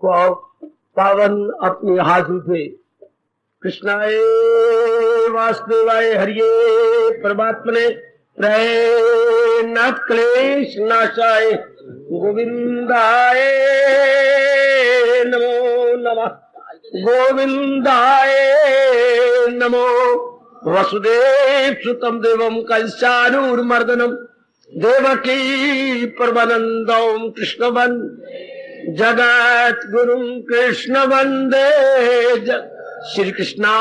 पावन अपने हाथों से कृष्णाय वासुदेवाय हरिये परमात्मने प्रयनाथ क्लेश नाशाय गोविंदाय नमो नमः गोविंदाय नमो वसुदेव सुतम देवम कंसानूरमर्दनम देवकी परमानंदम कृष्णवन जगत गुरु कृष्ण वंदे श्री कृष्णा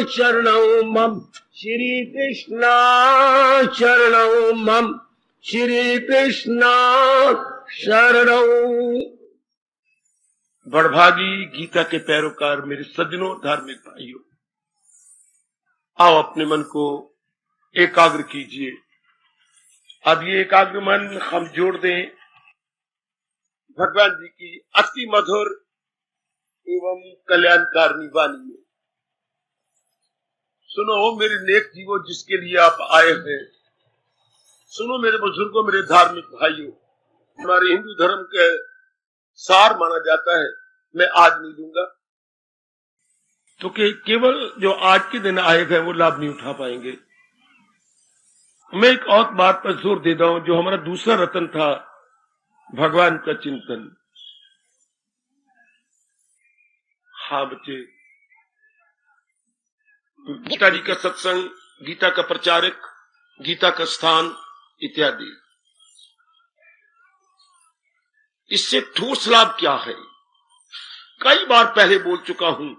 शरणं मम श्री कृष्णा शरणं मम श्री कृष्णा शरणं। बड़भागी गीता के पैरोकार मेरे सज्जनों धार्मिक भाइयों, आओ अपने मन को एकाग्र कीजिए। अब ये एकाग्र मन हम जोड़ दें भगवान जी की अति मधुर एवं कल्याणकारिणी वाणी में। सुनो मेरे नेक जीवो जिसके लिए आप आए हैं, सुनो मेरे बुजुर्गों, मेरे धार्मिक भाइयों। हमारे हिंदू धर्म के सार माना जाता है, मैं आज नहीं दूंगा तो कि केवल जो आज के दिन आए हैं वो लाभ नहीं उठा पाएंगे। मैं एक और बात पर जोर देता हूं, जो हमारा दूसरा रत्न था, भगवान का चिंतन। हाँ बच्चे, गीता जी का सत्संग, गीता का प्रचारक, गीता का स्थान इत्यादि, इससे ठोस लाभ क्या है? कई बार पहले बोल चुका हूं,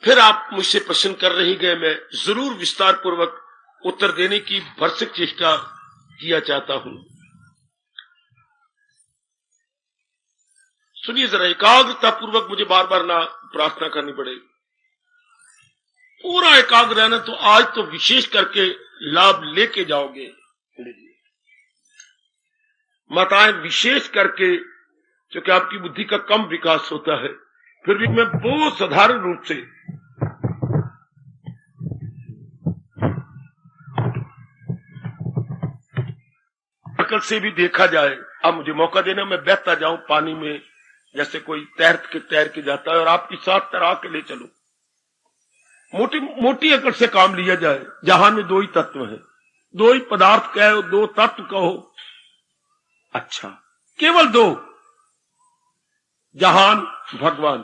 फिर आप मुझसे प्रश्न कर रही गए, मैं जरूर विस्तार पूर्वक उत्तर देने की भरसक चेष्टा किया चाहता हूं। सुनिए जरा, एकाग्रता पूर्वक, मुझे बार बार ना प्रार्थना करनी पड़े, पूरा एकाग्र रहना। तो आज तो विशेष करके लाभ लेके जाओगे। माताएं विशेष करके, क्योंकि आपकी बुद्धि का कम विकास होता है, फिर भी मैं बहुत साधारण रूप से अकल से भी देखा जाए। अब मुझे मौका देना, मैं बहता जाऊं पानी में जैसे कोई तैर के जाता है, और आपके साथ तैरा के ले चलो। मोटी अकल से काम लिया जाए। जहान में दो ही तत्व है, दो ही पदार्थ कहो, दो तत्व कहो, अच्छा केवल दो, जहान भगवान।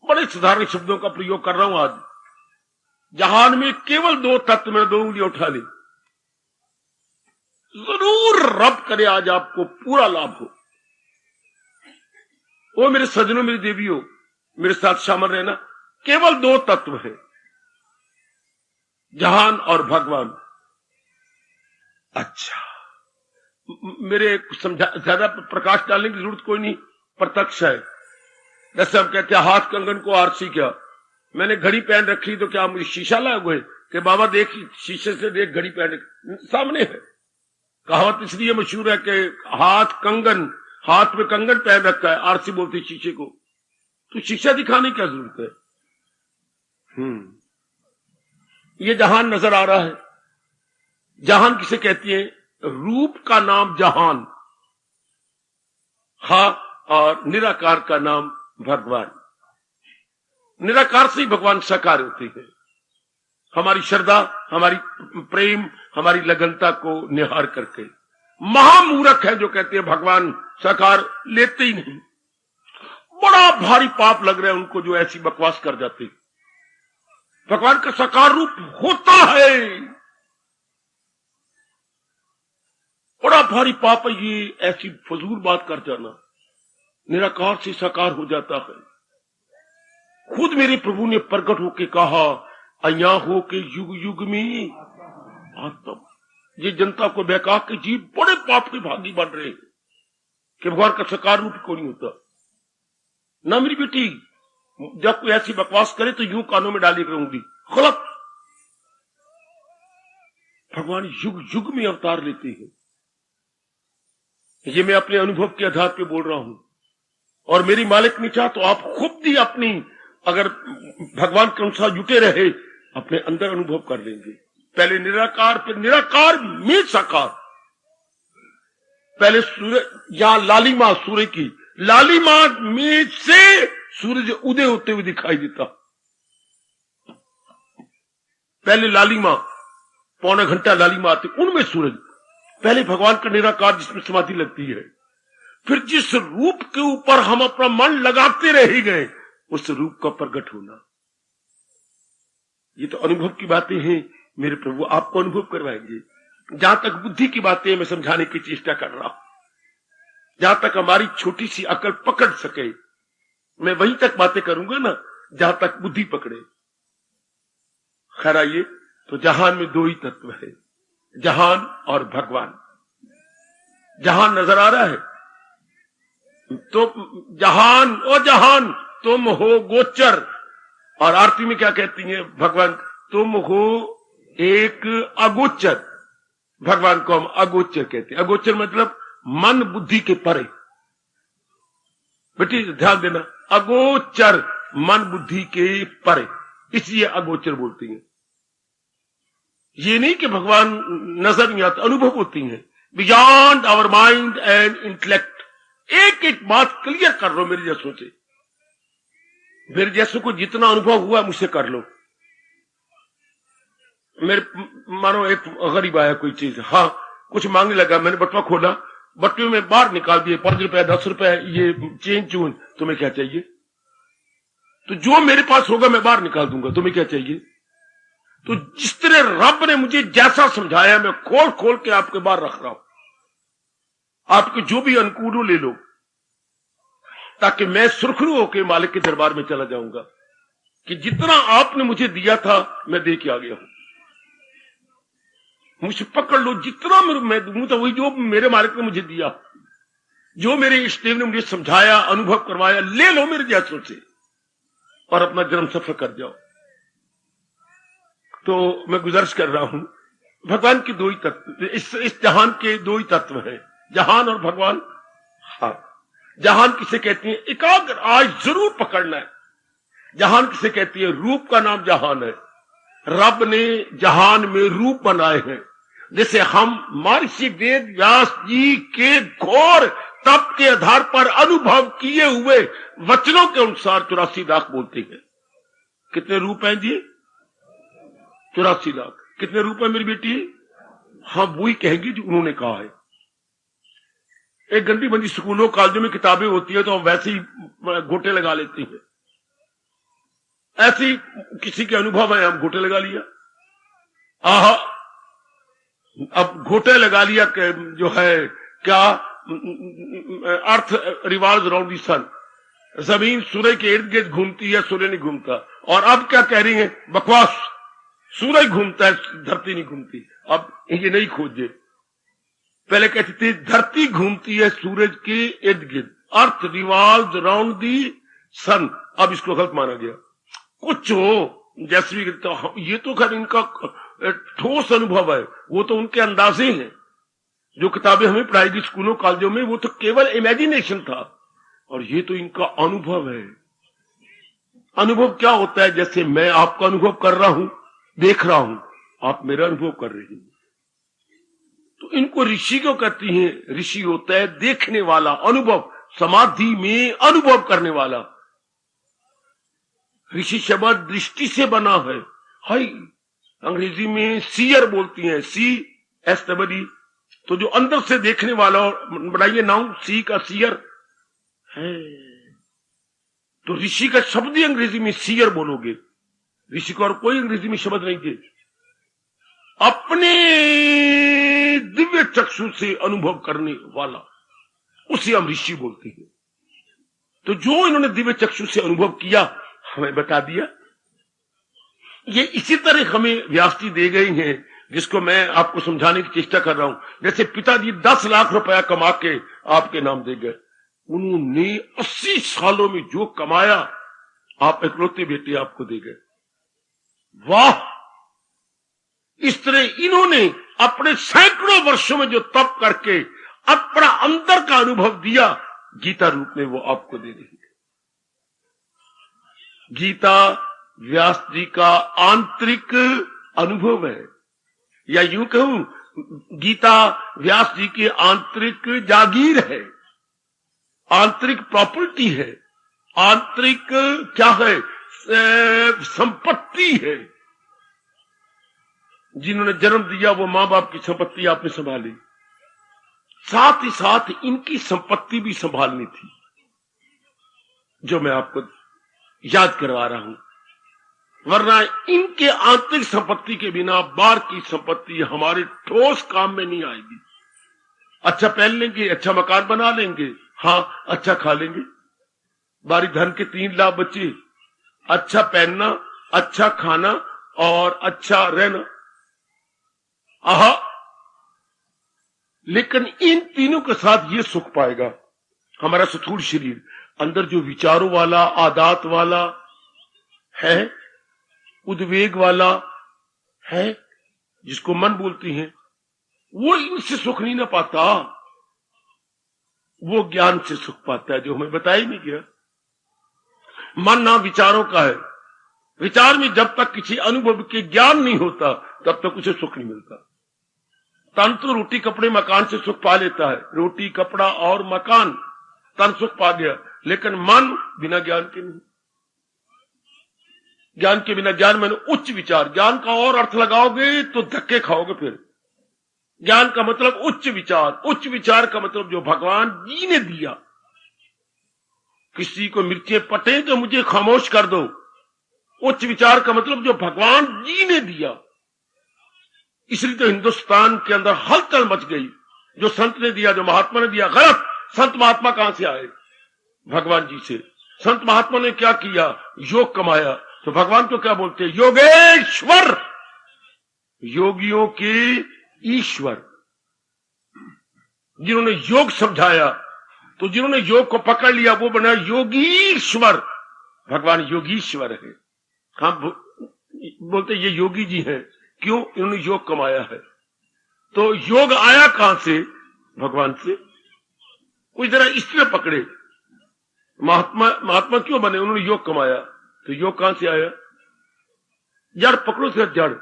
बड़े साधारण शब्दों का प्रयोग कर रहा हूं आज। जहान में केवल दो तत्व में दो उंगली उठा ली, जरूर रब करे आज आपको पूरा लाभ हो। वो मेरे सज्जनों, मेरी देवियों, मेरे साथ शामिल रहना। केवल दो तत्व है, जहान और भगवान। अच्छा, मेरे ज्यादा प्रकाश डालने की जरूरत कोई नहीं, प्रत्यक्ष है। जैसे हम कहते हैं हाथ कंगन को आरसी क्या, मैंने घड़ी पहन रखी तो क्या मुझे शीशा लाए हुए कि बाबा देख, शीशे से देख, घड़ी पहन सामने है। कहावत इसलिए मशहूर है कि हाथ में कंगन पहन रखा है, आरसी बोलती शीशे को, तो शीशा दिखाने की क्या जरूरत है? ये जहान नजर आ रहा है। जहान किसे कहती है? रूप का नाम जहान, हा, और निराकार का नाम भगवान। निराकार से ही भगवान साकार होते हैं। हमारी श्रद्धा, हमारी प्रेम, हमारी लगनता को निहार करके। महामूर्ख है जो कहते हैं भगवान साकार, लेते ही नहीं। बड़ा भारी पाप लग रहा है उनको जो ऐसी बकवास कर जाते। भगवान का साकार रूप होता है, बड़ा भारी पाप है ये ऐसी फजूल बात कर जाना। निराकार से साकार हो जाता है। खुद मेरे प्रभु ने प्रकट होके कहा, अया हो के युग युग में आत्म। ये जनता को बहका के जीव बड़े पाप के भागी बन रहे हैं कि भगवान का साकार रूप क्यों नहीं होता। ना मेरी बेटी, जब कोई ऐसी बकवास करे तो यूं कानों में डाली करूंगी, गलत। भगवान युग युग में अवतार लेते हैं। ये मैं अपने अनुभव के आधार पे बोल रहा हूं, और मेरी मालिक ने चाहा तो आप खुद ही अपनी, अगर भगवान के अनुसार जुटे रहे, अपने अंदर अनुभव कर लेंगे। पहले निराकार, फिर निराकार में साकार। पहले सूरज यहां लालिमा सूर्य की लालिमा में से सूरज उदय होते हुए दिखाई देता। पहले लालिमा पौना घंटा लालिमा आती, उनमें सूरज पहले भगवान का निराकार जिसमें समाधि लगती है, फिर जिस रूप के ऊपर हम अपना मन लगाते रह गए उस रूप का प्रकट होना। ये तो अनुभव की बातें हैं मेरे प्रभु, आपको अनुभव करवाएंगे। जहां तक बुद्धि की बातें मैं समझाने की चेष्टा कर रहा हूं, जहां तक हमारी छोटी सी अकल पकड़ सके मैं वहीं तक बातें करूंगा ना जहां तक बुद्धि पकड़े। खैर आइए, तो जहान में दो ही तत्व है, जहान और भगवान। जहान नजर आ रहा है तो जहान ओ जहान तुम हो गोचर, और आरती में क्या कहती है भगवान, तुम हो एक अगोचर। भगवान को हम अगोचर कहते हैं। अगोचर मतलब मन बुद्धि के परे। बेटी ध्यान देना, अगोचर मन बुद्धि के परे, इसलिए अगोचर बोलती हैं। ये नहीं कि भगवान नजर नहीं आते, अनुभव होती हैं, beyond our mind and intellect. एक एक बात क्लियर कर लो मेरे जैसों से, मेरे जैसों को जितना अनुभव हुआ मुझसे कर लो। मेरे मानो एक गरीब आया कोई चीज, हाँ कुछ मांगने लगा, मैंने बटुआ खोला, बटुए में बाहर निकाल दिए 5 रुपए 10 रुपए ये चेन चून, तुम्हें क्या चाहिए? तो जो मेरे पास होगा मैं बाहर निकाल दूंगा, तुम्हें क्या चाहिए? तो जिस तरह रब ने मुझे जैसा समझाया मैं खोल खोल के आपके बाहर रख रहा हूं। आपके जो भी अनुकूल हो ले लो, ताकि मैं सुरखरू होकर मालिक के दरबार में चला जाऊंगा कि जितना आपने मुझे दिया था मैं दे के आ गया हूं। मुझे पकड़ लो, जितना मैं दूं तो वही जो मेरे मालिक ने मुझे दिया, जो मेरे इष्टदेव ने मुझे समझाया अनुभव करवाया, ले लो मेरे जैसों से और अपना जन्म सफर कर जाओ। तो मैं गुजारिश कर रहा हूं, भगवान के दो ही तत्व, इस जहान के दो ही तत्व हैं, जहान और भगवान। हाँ, जहान किसे कहती है? एकाग्र आज जरूर पकड़ना है। जहान किसे कहती है? रूप का नाम जहान है। रब ने जहान में रूप बनाए हैं। जैसे हम महर्षि वेद व्यास जी के घोर तप के आधार पर अनुभव किए हुए वचनों के अनुसार 84 लाख बोलते हैं। कितने रूप हैं जी? 84 लाख। कितने रूप है मेरी बेटी? हाँ, वही कहेंगे जो उन्होंने कहा है। एक गंदी बंदी स्कूलों कॉलेजों में किताबें होती है तो हम वैसे ही गोटे लगा लेते हैं। ऐसी किसी के अनुभव है, हम गोटे लगा लिया। आहा, अब घोटे लगा लिया जो है क्या, अर्थ रिवॉल्व्स अराउंड द सन, जमीन सूर्य के इर्द गिर्द घूमती है, सूर्य नहीं घूमता। और अब क्या कह रही है? बकवास, सूर्य घूमता है, धरती नहीं घूमती। अब ये नहीं खोजे, पहले कहती थी धरती घूमती है सूरज के इर्द गिर्द, अर्थ रिवॉल्व्स अराउंड द सन। अब इसको गलत माना गया। कुछ हो जैसे भी, तो ये तो खैर इनका ठोस अनुभव है, वो तो उनके अंदाजे हैं। जो किताबें हमें पढ़ाई गई स्कूलों कॉलेजों में वो तो केवल इमेजिनेशन था, और ये तो इनका अनुभव है। अनुभव क्या होता है? जैसे मैं आपका अनुभव कर रहा हूं, देख रहा हूं, आप मेरा अनुभव कर रहे हैं। तो इनको ऋषि क्यों कहती हैं? ऋषि होता है देखने वाला, अनुभव, समाधि में अनुभव करने वाला। ऋषि शब्द दृष्टि से बना है। हाय, अंग्रेजी में सीयर बोलती हैं, CSE, तो जो अंदर से देखने वाला, बनाइए नाउन, सी का सीयर है। तो ऋषि का शब्द ही अंग्रेजी में सीयर बोलोगे। ऋषि को और कोई अंग्रेजी में शब्द नहीं थे। अपने दिव्य चक्षु से अनुभव करने वाला, उसे हम ऋषि बोलते हैं। तो जो इन्होंने दिव्य चक्षु से अनुभव किया हमें बता दिया। ये इसी तरह हमें व्यास जी दे गई हैं, जिसको मैं आपको समझाने की चेष्टा कर रहा हूं। जैसे पिताजी 10 लाख रुपया कमा के आपके नाम दे गए, उन्होंने 80 सालों में जो कमाया आप इकलौते बेटे आपको दे गए। वाह! इस तरह इन्होंने अपने सैकड़ों वर्षों में जो तप करके अपना अंदर का अनुभव दिया, गीता रूप में वो आपको दे रही है। गीता व्यास जी का आंतरिक अनुभव है, या यूं कहूं गीता व्यास जी की आंतरिक जागीर है, आंतरिक प्रॉपर्टी है, आंतरिक क्या है, संपत्ति है। जिन्होंने जन्म दिया वो मां बाप की संपत्ति आपने संभाली, साथ ही साथ इनकी संपत्ति भी संभालनी थी, जो मैं आपको याद करवा रहा हूं। वरना इनके आंतरिक संपत्ति के बिना बाहर की संपत्ति हमारे ठोस काम में नहीं आएगी। अच्छा पहन लेंगे, अच्छा मकान बना लेंगे, हाँ अच्छा खा लेंगे, बारी धन के 3 लाख बच्चे, अच्छा पहनना, अच्छा खाना और अच्छा रहना, आहा। लेकिन इन तीनों के साथ ये सुख पाएगा हमारा स्थूल शरीर, अंदर जो विचारों वाला, आदत वाला है, उद्वेग वाला है, जिसको मन बोलती हैं, वो इनसे सुख नहीं ना पाता, वो ज्ञान से सुख पाता है, जो हमें बताया ही नहीं गया। मन नाम विचारों का है, विचार में जब तक किसी अनुभव के ज्ञान नहीं होता तब तक उसे सुख नहीं मिलता। तन तो रोटी कपड़े मकान से सुख पा लेता है, रोटी कपड़ा और मकान, तन सुख पा गया, लेकिन मन बिना ज्ञान के नहीं। ज्ञान के बिना, ज्ञान मैंने उच्च विचार, ज्ञान का और अर्थ लगाओगे तो धक्के खाओगे। फिर ज्ञान का मतलब उच्च विचार, उच्च विचार का मतलब जो भगवान जी ने दिया। किसी को मिर्चें पटे तो मुझे खामोश कर दो, उच्च विचार का मतलब जो भगवान जी ने दिया। इसलिए तो हिंदुस्तान के अंदर हलचल मच गई, जो संत ने दिया, जो महात्मा ने दिया। गलत, संत महात्मा कहां से आए? भगवान जी से। संत महात्मा ने क्या किया? योग कमाया। तो भगवान तो क्या बोलते हैं? योगेश्वर, योगियों के ईश्वर। जिन्होंने योग समझाया, तो जिन्होंने योग को पकड़ लिया वो बना योगीश्वर। भगवान योगीश्वर है। हम बोलते ये योगी जी हैं, क्यों? इन्होंने योग कमाया है। तो योग आया कहां से? भगवान से। कोई जरा इस तरह पकड़े, महात्मा क्यों बने? उन्होंने योग कमाया। तो योग कहां से आया? जड़ पकड़ो से जड़।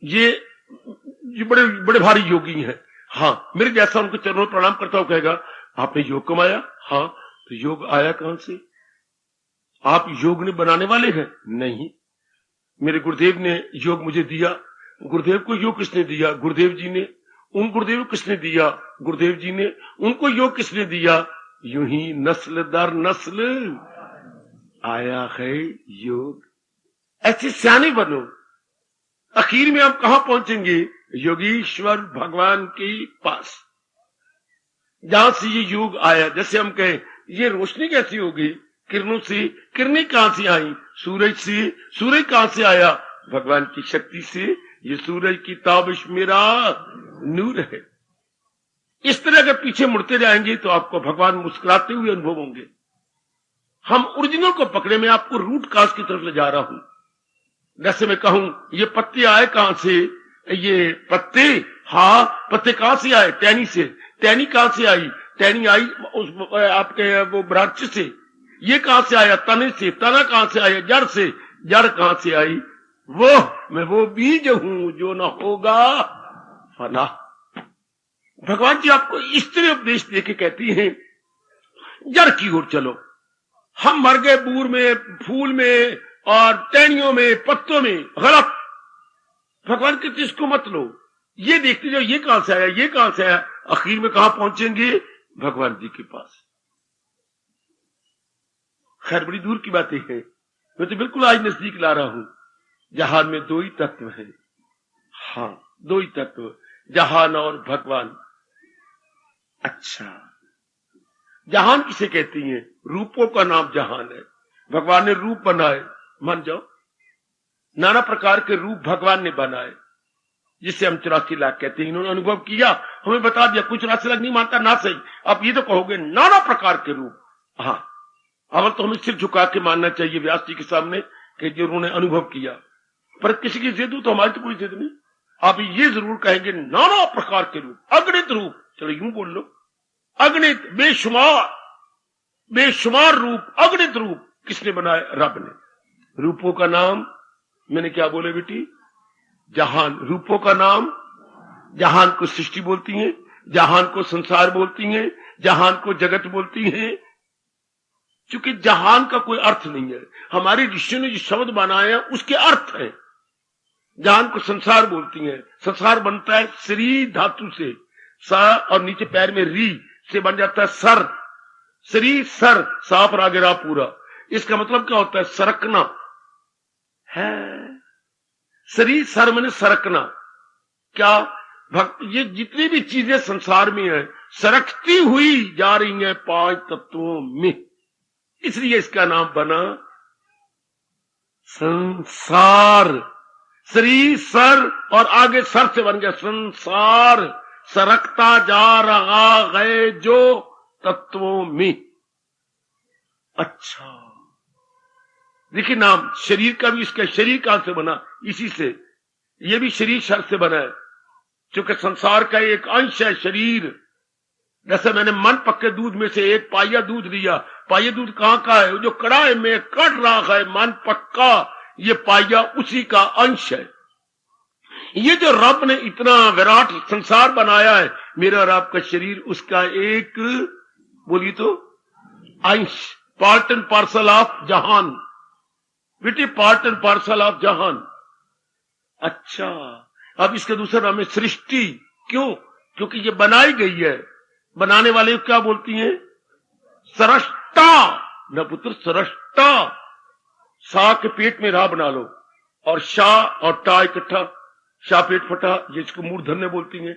ये बड़े बड़े भारी योगी हैं। हाँ, मेरे जैसा उनको चरणों में प्रणाम करता हूं, कहेगा आपने योग कमाया। हाँ, तो योग आया कहां से? आप योग ने बनाने वाले हैं? नहीं, मेरे गुरुदेव ने योग मुझे दिया। गुरुदेव को योग किसने दिया? गुरुदेव जी ने। उन गुरुदेव को किसने दिया? गुरुदेव जी ने। उनको योग किसने दिया? यूं ही नस्ल दर नस्ल आया है योग। ऐसे सियाने बनो। आखिर में हम कहां पहुंचेंगे? योगीश्वर भगवान के पास, जहां से ये योग आया। जैसे हम कहें ये रोशनी कैसी होगी? किरणों से। किरणें कहां से आई? सूरज से। सूरज कहां से आया? भगवान की शक्ति से। ये सूरज की ताबिश मेरा नूर है। इस तरह अगर पीछे मुड़ते जाएंगे तो आपको भगवान मुस्कुराते हुए अनुभव होंगे। हम ओरिजिनल को पकड़े, मैं आपको रूट काज की तरफ ले जा रहा हूं। जैसे मैं कहूं ये पत्ते आए कहां से? ये पत्ते, हाँ, पत्ते कहां से आए? टहनी से। टहनी कहां से आई? टहनी आई उस आपके वो ब्रांच से। ये कहां से आया? तने से। तना कहां से आया? जड़ से। जड़ कहां से आई? मैं वो बीज हूं जो न होगा फना। भगवान जी आपको इस तरह उपदेश देके कहती हैं जड़ की ओर चलो। हम मर गए बूर में, फूल में और टहनियों में, पत्तों में। गलत। भगवान कहते इसको मत लो, ये देखते जाओ ये कहां से आया, ये कहां से आया। आखिर में कहां पहुंचेंगे? भगवान जी के पास। खैर बड़ी दूर की बातें हैं, मैं तो बिल्कुल आज नजदीक ला रहा हूं। जहान में 2 ही तत्व है। हाँ, 2 ही तत्व, जहान और भगवान। अच्छा, जहान किसे कहती हैं? रूपों का नाम जहान है। भगवान ने रूप बनाए, मान जाओ, नाना प्रकार के रूप भगवान ने बनाए, जिसे हम 84 लाख कहते हैं। इन्होंने अनुभव किया, हमें बता दिया। कुछ 84 लाख नहीं मानता ना, सही। आप ये तो कहोगे नाना प्रकार के रूप। हाँ, अब तो हमें सिर झुका के मानना चाहिए व्यास जी के सामने कि जो उन्होंने अनुभव किया। पर किसी की जिद हो तो हमारी तो कोई जिद नहीं। आप ये जरूर कहेंगे नाना प्रकार के रूप, अगणित रूप। चलो यूं बोल लो, अगणित, बेशुमार, बेशुमार रूप, अगणित रूप किसने बनाए? रब ने। रूपों का नाम मैंने क्या बोले बेटी? जहान। रूपों का नाम जहान को सृष्टि बोलती हैं, जहान को संसार बोलती हैं, जहान को जगत बोलती हैं। क्योंकि जहान का कोई अर्थ नहीं है, हमारे ऋषियों ने जो शब्द बनाया उसके अर्थ है। जहान को संसार बोलती हैं, संसार बनता है श्री धातु से, सा और नीचे पैर में री से बन जाता है सर, श्री सर, सा पर आगे रा पूरा। इसका मतलब क्या होता है? सरकना है। श्री सर मैंने सरकना। क्या ये जितनी भी चीजें संसार में है सरकती हुई जा रही हैं 5 तत्वों में, इसलिए इसका नाम बना संसार। श्री सर और आगे सर से बन गया संसार, सरकता जा रहा है जो तत्वों में। अच्छा, देखिए नाम शरीर का भी, इसका शरीर कहां से बना? इसी से। ये भी शरीर शब्द से बना है, क्योंकि संसार का एक अंश है शरीर। जैसे मैंने मन पक्के दूध में से एक पाइया दूध लिया, पाइया दूध कहां का है? जो कड़ाई में कट रहा है मन पक्का, ये पाइया उसी का अंश है। ये जो रब ने इतना विराट संसार बनाया है, मेरा और आपका शरीर उसका एक, बोलिए तो, अंश, पार्ट एंड पार्सल ऑफ जहान। बेटे पार्ट एंड पार्सल ऑफ जहान। अच्छा, अब इसका दूसरा नाम है सृष्टि। क्यों? क्योंकि ये बनाई गई है। बनाने वाले क्या बोलती हैं? सरष्टा। न पुत्र, सरष्टा। सा के पेट में रा बना लो, और शाह और टा इकट्ठा, शाह पेट फटा, जिसको मूर्धन्य बोलती हैं।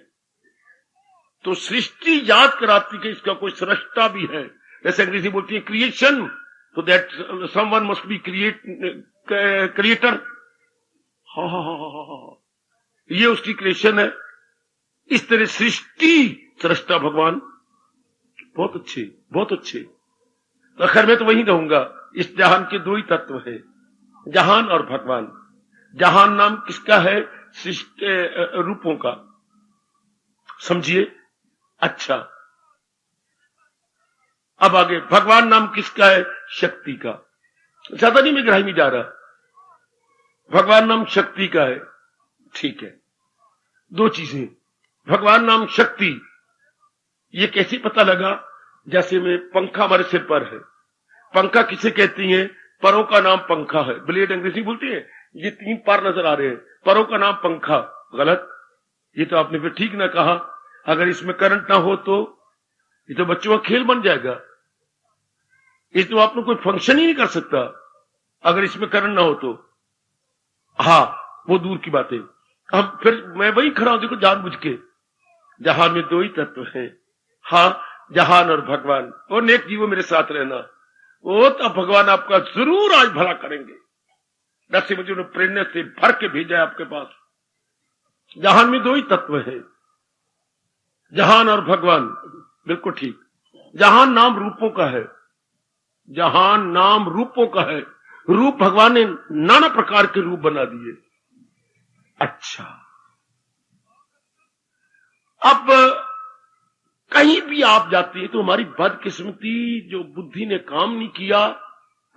तो सृष्टि याद कराती कि इसका कोई सृष्टा भी है। जैसे अंग्रेजी बोलती है क्रिएशन, तो that someone must be creator. हा, ये उसकी क्रिएशन है। इस तरह सृष्टि सृष्टा भगवान। बहुत अच्छे, बहुत अच्छे। तो खैर मैं तो वही रहूंगा। इस जहान के 2 ही तत्व है, जहान और भगवान। जहान नाम किसका है? सृष्टि रूपों का, समझिए। अच्छा, अब आगे भगवान नाम किसका है? शक्ति का। ज्यादा नहीं मैं गहराई में जा रहा। भगवान नाम शक्ति का है, ठीक है। 2 चीजें, भगवान नाम शक्ति, ये कैसे पता लगा? जैसे में पंखा हमारे सिर पर है, पंखा किसे कहती हैं? परों का नाम पंखा है। ब्लेड अंग्रेजी बोलती है। ये 3 पार नजर आ रहे हैं, परों का नाम पंखा। गलत, ये तो आपने फिर ठीक ना कहा। अगर इसमें करंट ना हो तो ये तो बच्चों का खेल बन जाएगा। इस तो आपने कोई फंक्शन ही नहीं कर सकता अगर इसमें करंट ना हो तो। हाँ, वो दूर की बात है। अब फिर मैं वही खड़ा हूं, देखो जानबूझ के। जहान में 2 ही तत्व हैं। हाँ, जहान और भगवान। और नेक जीवो मेरे साथ रहना, वो तो भगवान आपका जरूर आज भला करेंगे। जैसे मुझे उन्होंने प्रेरणा से भर के भेजा है आपके पास। जहान में 2 ही तत्व है, जहान और भगवान। बिल्कुल ठीक। जहान नाम रूपों का है, जहान नाम रूपों का है। रूप भगवान ने नाना प्रकार के रूप बना दिए। अच्छा, अब कहीं भी आप जाते हैं तो हमारी बदकिस्मती जो बुद्धि ने काम नहीं किया,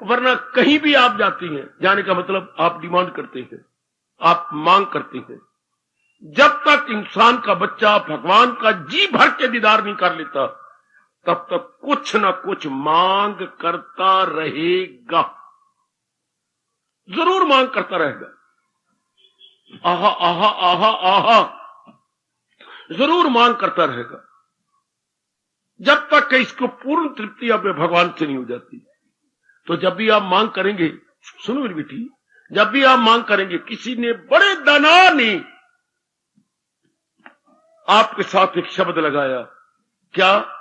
वरना कहीं भी आप जाती हैं, जाने का मतलब आप डिमांड करते हैं, आप मांग करते हैं। जब तक इंसान का बच्चा भगवान का जी भर के दीदार नहीं कर लेता, तब तक कुछ ना कुछ मांग करता रहेगा, जरूर मांग करता रहेगा। आहा आहा आहा आहा, जरूर मांग करता रहेगा, जब तक कि इसको पूर्ण तृप्ति अपने भगवान से नहीं हो जाती। तो जब भी आप मांग करेंगे, सुनो मेरी बेटी, जब भी आप मांग करेंगे, किसी ने बड़े दाना ने आपके साथ एक शब्द लगाया, क्या?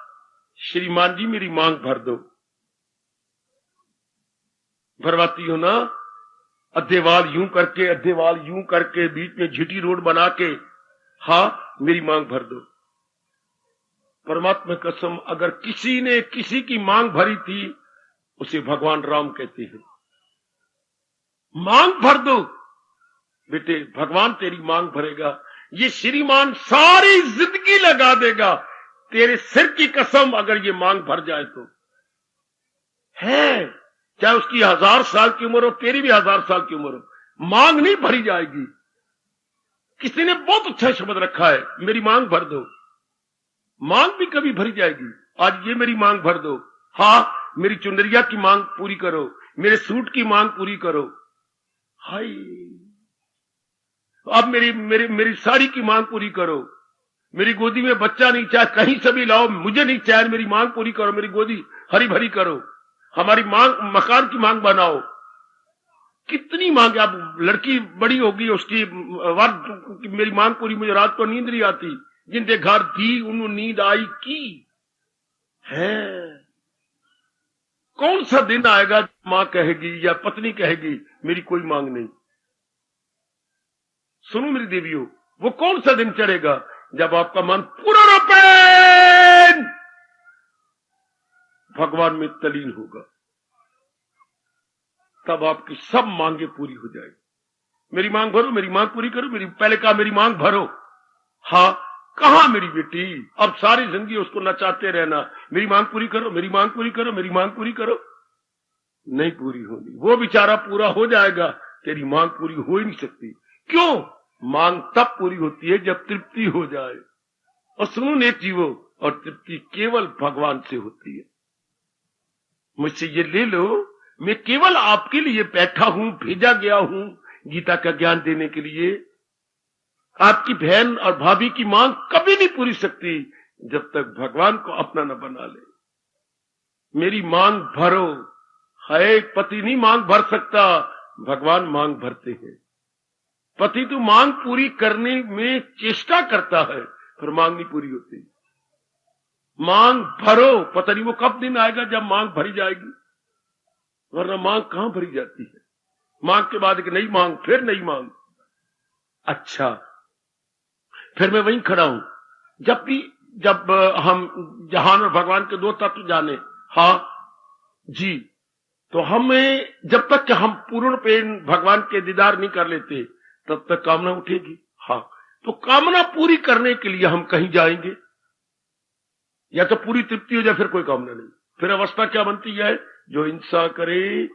श्रीमान जी मेरी मांग भर दो। भरवाती हो ना? अद्धेवाल यूं करके, अद्धेवाल यूं करके, बीच में झिटी रोड बना के, हाँ मेरी मांग भर दो। परमात्मा कसम, अगर किसी ने किसी की मांग भरी थी, उसे भगवान राम कहते हैं। मांग भर दो बेटे, भगवान तेरी मांग भरेगा। ये श्रीमान सारी जिंदगी लगा देगा, तेरे सिर की कसम, अगर ये मांग भर जाए तो। है, चाहे उसकी 1000 साल की उम्र हो, तेरी भी 1000 साल की उम्र हो, मांग नहीं भरी जाएगी। किसी ने बहुत अच्छा शब्द रखा है, मेरी मांग भर दो। मांग भी कभी भरी जाएगी। आज ये मेरी मांग भर दो, हाँ मेरी चुनरिया की मांग पूरी करो, मेरे सूट की मांग पूरी करो। हाय, अब मेरी साड़ी की मांग पूरी करो, मेरी गोदी में बच्चा नहीं चाहे कहीं से भी लाओ, मुझे नहीं चाहे, मेरी मांग पूरी करो, मेरी गोदी हरी भरी करो, हमारी मांग मकान की मांग बनाओ। कितनी मांग, अब लड़की बड़ी होगी उसकी मेरी मांग पूरी, मुझे रात को नींद नहीं आती, जिनके घर थी उन्होंने नींद आई की है। कौन सा दिन आएगा मां कहेगी या पत्नी कहेगी मेरी कोई मांग नहीं। सुनो मेरी देवियों, वो कौन सा दिन चढ़ेगा जब आपका मन पूरा रूपेण भगवान में तलीन होगा, तब आपकी सब मांगे पूरी हो जाएगी। मेरी मांग भरो, मेरी मांग पूरी करो, पहले कहा मेरी मांग भरो। हाँ, कहां मेरी बेटी, अब सारी जिंदगी उसको नचाते रहना, मेरी मांग पूरी करो, मेरी मांग पूरी करो, मेरी मांग पूरी करो। नहीं पूरी होगी, वो बेचारा पूरा हो जाएगा, तेरी मांग पूरी हो ही नहीं सकती। क्यों? मांग तब पूरी होती है जब तृप्ति हो जाए। और सुनो नेक जीवो, और तृप्ति केवल भगवान से होती है। मुझसे ये ले लो, मैं केवल आपके लिए बैठा हूं, भेजा गया हूं गीता का ज्ञान देने के लिए। आपकी बहन और भाभी की मांग कभी नहीं पूरी सकती जब तक भगवान को अपना न बना ले। मेरी मांग भरो। है, पति नहीं मांग भर सकता, भगवान मांग भरते हैं। पति तो मांग पूरी करने में चेष्टा करता है, पर मांग नहीं पूरी होती। मांग भरो, पता नहीं वो कब दिन आएगा जब मांग भरी जाएगी, वरना मांग कहां भरी जाती है। मांग के बाद एक नई मांग, फिर नई मांग। अच्छा, फिर मैं वहीं खड़ा हूं। जब हम जहान और भगवान के दो तत्व जाने, हाँ जी, तो हमें जब तक कि हम पूर्ण पेन भगवान के दीदार नहीं कर लेते तब तक कामना उठेगी। हाँ, तो कामना पूरी करने के लिए हम कहीं जाएंगे, या तो पूरी तृप्ति हो जाए फिर कोई कामना नहीं। फिर अवस्था क्या बनती है? जो हिंसा करे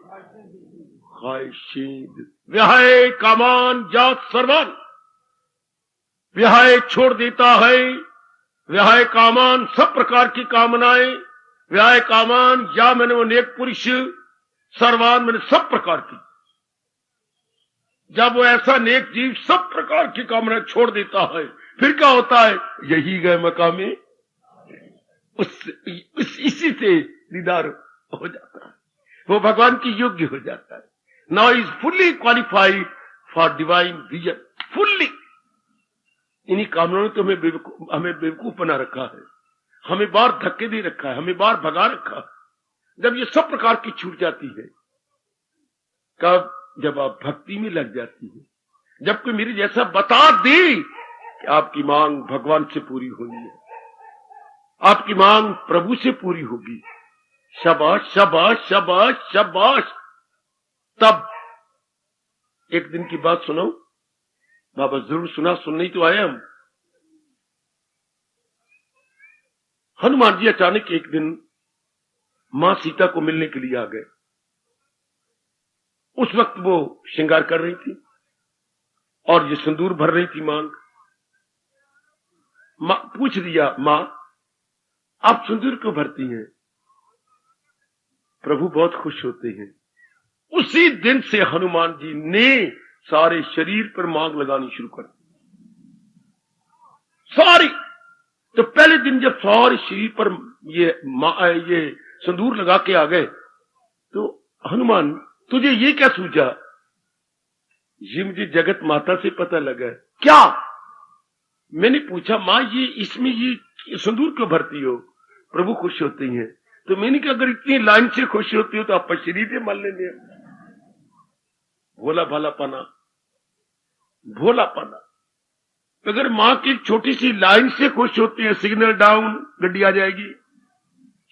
खाए शीद, व्याहे कामान जात सर्वन। व्याहे छोड़ देता है, व्याहे कामान सब प्रकार की कामनाएं, व्याहे कामान या मैंने वो नेक पुरुष, सर्वान मैंने सब प्रकार की। जब वो ऐसा नेक जीव सब प्रकार की कामनाएं छोड़ देता है, फिर क्या होता है? यही गए मकामे, इसी से दीदार हो जाता है, वो भगवान की योग्य हो जाता है। Now is fully qualified for divine vision. Fully. इन्हीं कामनाओं ने तो हमें बेवकूफ बना रखा है, हमें बार धक्के दे रखा है, हमें बार भगा रखा है। जब ये सब प्रकार की छूट जाती है, कब? जब आप भक्ति में लग जाती है, जब कोई मेरे जैसा बता दे कि आपकी मांग भगवान से पूरी होनी है, आपकी मांग प्रभु से पूरी होगी। शाबाश शाबाश शाबाश शाबाश। तब एक दिन की बात सुनो बाबा, जरूर सुना, सुनने ही तो आए हम। हनुमान जी अचानक एक दिन मां सीता को मिलने के लिए आ गए। उस वक्त वो श्रृंगार कर रही थी और ये सिंदूर भर रही थी मांग। पूछ दिया, मां आप सिंदूर क्यों भरती हैं? प्रभु बहुत खुश होते हैं। उसी दिन से हनुमान जी ने सारे शरीर पर मांग लगानी शुरू कर दी, सारी। तो पहले दिन जब सारे शरीर पर ये सिंदूर लगा के आ गए, तो हनुमान तुझे ये क्या सूझा? ये मुझे जगत माता से पता लगा। क्या? मैंने पूछा, मां ये इसमें ये सिंदूर क्यों भरती हो? प्रभु खुश होते हैं। तो मैंने कहा अगर इतनी लाइन से खुश होती हो तो आप शरीर से मान लेंगे। भोला भालापना, भोलापना। अगर मां की छोटी सी लाइन से खुश होती है, सिग्नल डाउन, गड्डी आ जाएगी,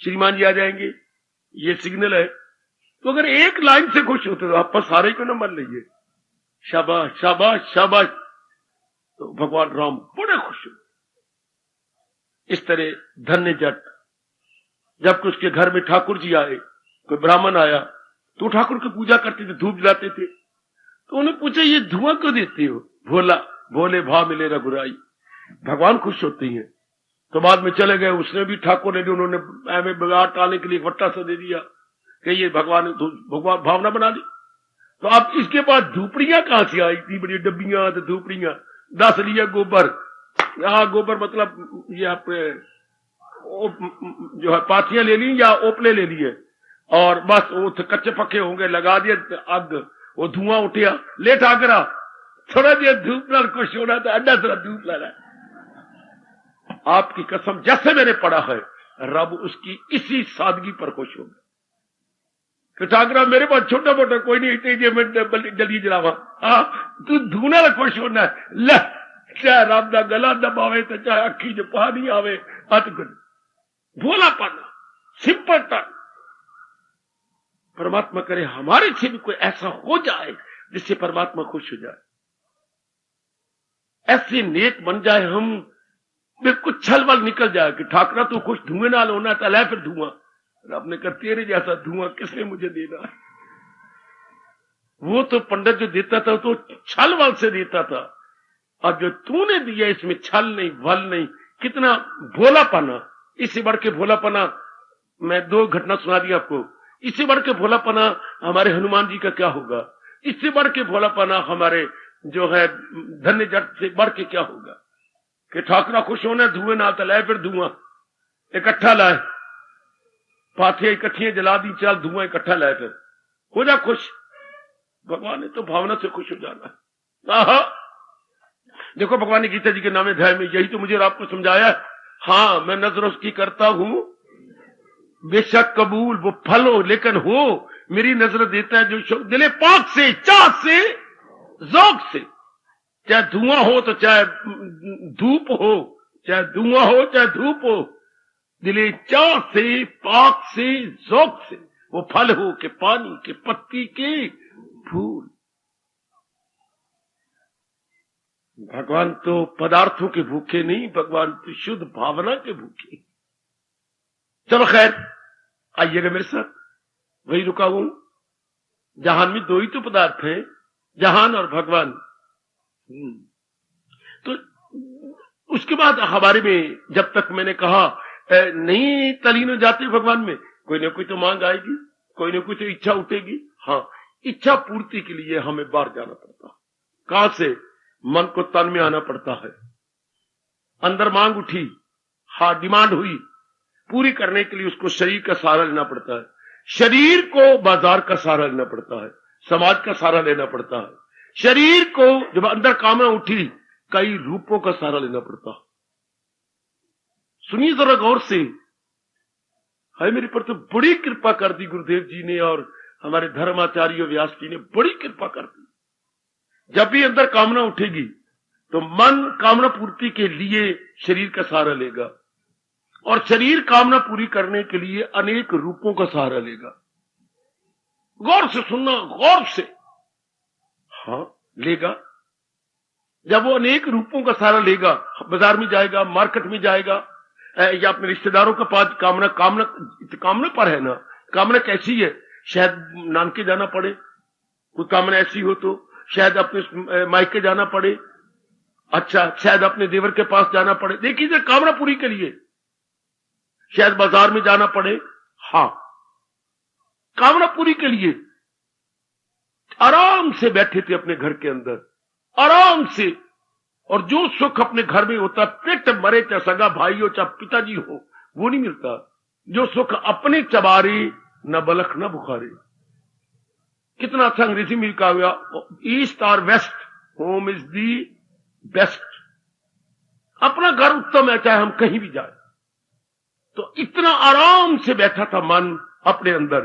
श्रीमान जी आ जाएंगे, ये सिग्नल है। तो अगर एक लाइन से खुश होते तो आप सारे को न मान लीजिए। शाबाश शाबाश शाबाश। तो भगवान राम बड़े खुश हुए। इस तरह धन्य जट, जब उसके घर में ठाकुर जी आए, कोई ब्राह्मण आया तो ठाकुर की पूजा करते थे, धूप जलाते थे। तो उन्हें पूछा ये धुआं क्यों देते हो? भोला बोले भा मिले रघुराई। भगवान खुश होती हैं। तो बाद में चले गए, उसने भी ठाकुर ने भी उन्होंने हमें बिगाड़ टालने के लिए वट्टा सा दे दिया कि ये भगवान भावना बना दी। तो अब इसके बाद झूपड़ियां कहां से आई? इतनी बड़ी डब्बियां तो झूपड़ियां 10 लिया गोबर। यहाँ गोबर मतलब ये आप जो है पाथियां ले ली या ओपले ले लिए और बस वो कच्चे पक्के होंगे, लगा दिए आग, वो धुआं उठिया, लेट आगरा थोड़ा देर धूप नाल खुश होना था, अड्डा थोड़ा धूप लाना। आपकी कसम जैसे मैंने पढ़ा है, रब उसकी इसी सादगी पर खुश हो गया। ठाकरा मेरे पास छोटा मोटा कोई नहीं, इतने मैं जल्दी जलावा, हाँ तू धूना खुश होना है। ले चाहे रब का गला दबावे तो चाहे अखी च पानी आवे, अत भोला पाना सिंपल टन। परमात्मा करे हमारे से भी कोई ऐसा हो जाए जिससे परमात्मा खुश हो जाए, ऐसे नेक बन जाए हम, बिल्कुल छल बल निकल जाए कि ठाकरा तू खुश धुएं नाल होना था, ले फिर धुआं। रब ने कहा तेरे जैसा धुआं किसने मुझे देना? वो तो पंडित जो देता था तो छल बल से देता था, और जो तूने दिया इसमें छल नहीं बल नहीं, कितना भोलापना। इससे बढ़ के भोलापना, मैं 2 घटना सुना दी आपको। इससे बढ़ के भोलापना हमारे हनुमान जी का क्या होगा? इससे बढ़ के भोलापना हमारे जो है धन्य जट से बढ़ के क्या होगा कि ठाकरा खुश होना, धुएं ना तो लाए फिर धुआं इकट्ठा लाए, पाथियां इकट्ठियां जला दी, चल धुआं इकट्ठा लाए, फिर हो जा खुश। भगवान ने तो भावना से खुश हो जाना। देखो भगवान ने गीता जी के नामे अध्याय में यही तो मुझे और आपको समझाया। हाँ मैं नजर उसकी करता हूं, बेशक कबूल वो फल हो लेकिन हो मेरी नजर देता है जो दिले पाक से, चाह से, ज़ौक़ से। चाहे धुआं हो तो चाहे धूप हो, चाहे धुआं हो चाहे धूप हो, दिले चाह से, पाक से, ज़ौक़ से, वो फल हो के पानी के पत्ती के फूल। भगवान तो पदार्थों के भूखे नहीं, भगवान तो शुद्ध भावना के भूखे। चलो खैर आइएगा मेरे साथ, वही रुका हूं। जहान में 2 ही तो पदार्थ हैं, जहान और भगवान। तो उसके बाद हमारे में जब तक मैंने कहा नहीं तलीन हो जाते भगवान में, कोई ना कोई तो मांग आएगी, कोई ना कोई तो इच्छा उठेगी। हाँ इच्छा पूर्ति के लिए हमें बाहर जाना पड़ता। कहां से? मन को तन में आना पड़ता है। अंदर मांग उठी, हाँ डिमांड हुई, पूरी करने के लिए उसको शरीर का सहारा लेना पड़ता है। शरीर को बाजार का सहारा लेना पड़ता है, समाज का सहारा लेना पड़ता है। शरीर को जब अंदर कामना उठी, कई रूपों का सहारा लेना पड़ता। सुनिए जरा गौर से, है मेरे पर तो बड़ी कृपा कर दी गुरुदेव जी ने और हमारे धर्माचार्य व्यास जी ने बड़ी कृपा कर दी। जब भी अंदर कामना उठेगी तो मन कामना पूर्ति के लिए शरीर का सहारा लेगा, और शरीर कामना पूरी करने के लिए अनेक रूपों का सहारा लेगा। गौर से सुनना, गौर से। हाँ लेगा। जब वो अनेक रूपों का सहारा लेगा, बाजार में जाएगा, मार्केट में जाएगा, या अपने रिश्तेदारों के पास कामना पर है ना। कामना कैसी है? शायद नानके जाना पड़े, कोई कामना ऐसी हो तो शायद अपने मायके जाना पड़े, अच्छा शायद अपने देवर के पास जाना पड़े। देखिए कामना पूरी के लिए शायद बाजार में जाना पड़े, हाँ कामना पूरी के लिए। आराम से बैठे थे अपने घर के अंदर, आराम से, और जो सुख अपने घर में होता, पेट मरे चाहे सगा भाई हो चाहे पिताजी हो, वो नहीं मिलता। जो सुख अपने चबारे न बलख न बुखारे। कितना अच्छा अंग्रेजी में कहा हुआ, ईस्ट और west, home is the best. अपना घर उत्तम है चाहे हम कहीं भी जाए। तो इतना आराम से बैठा था मन अपने अंदर,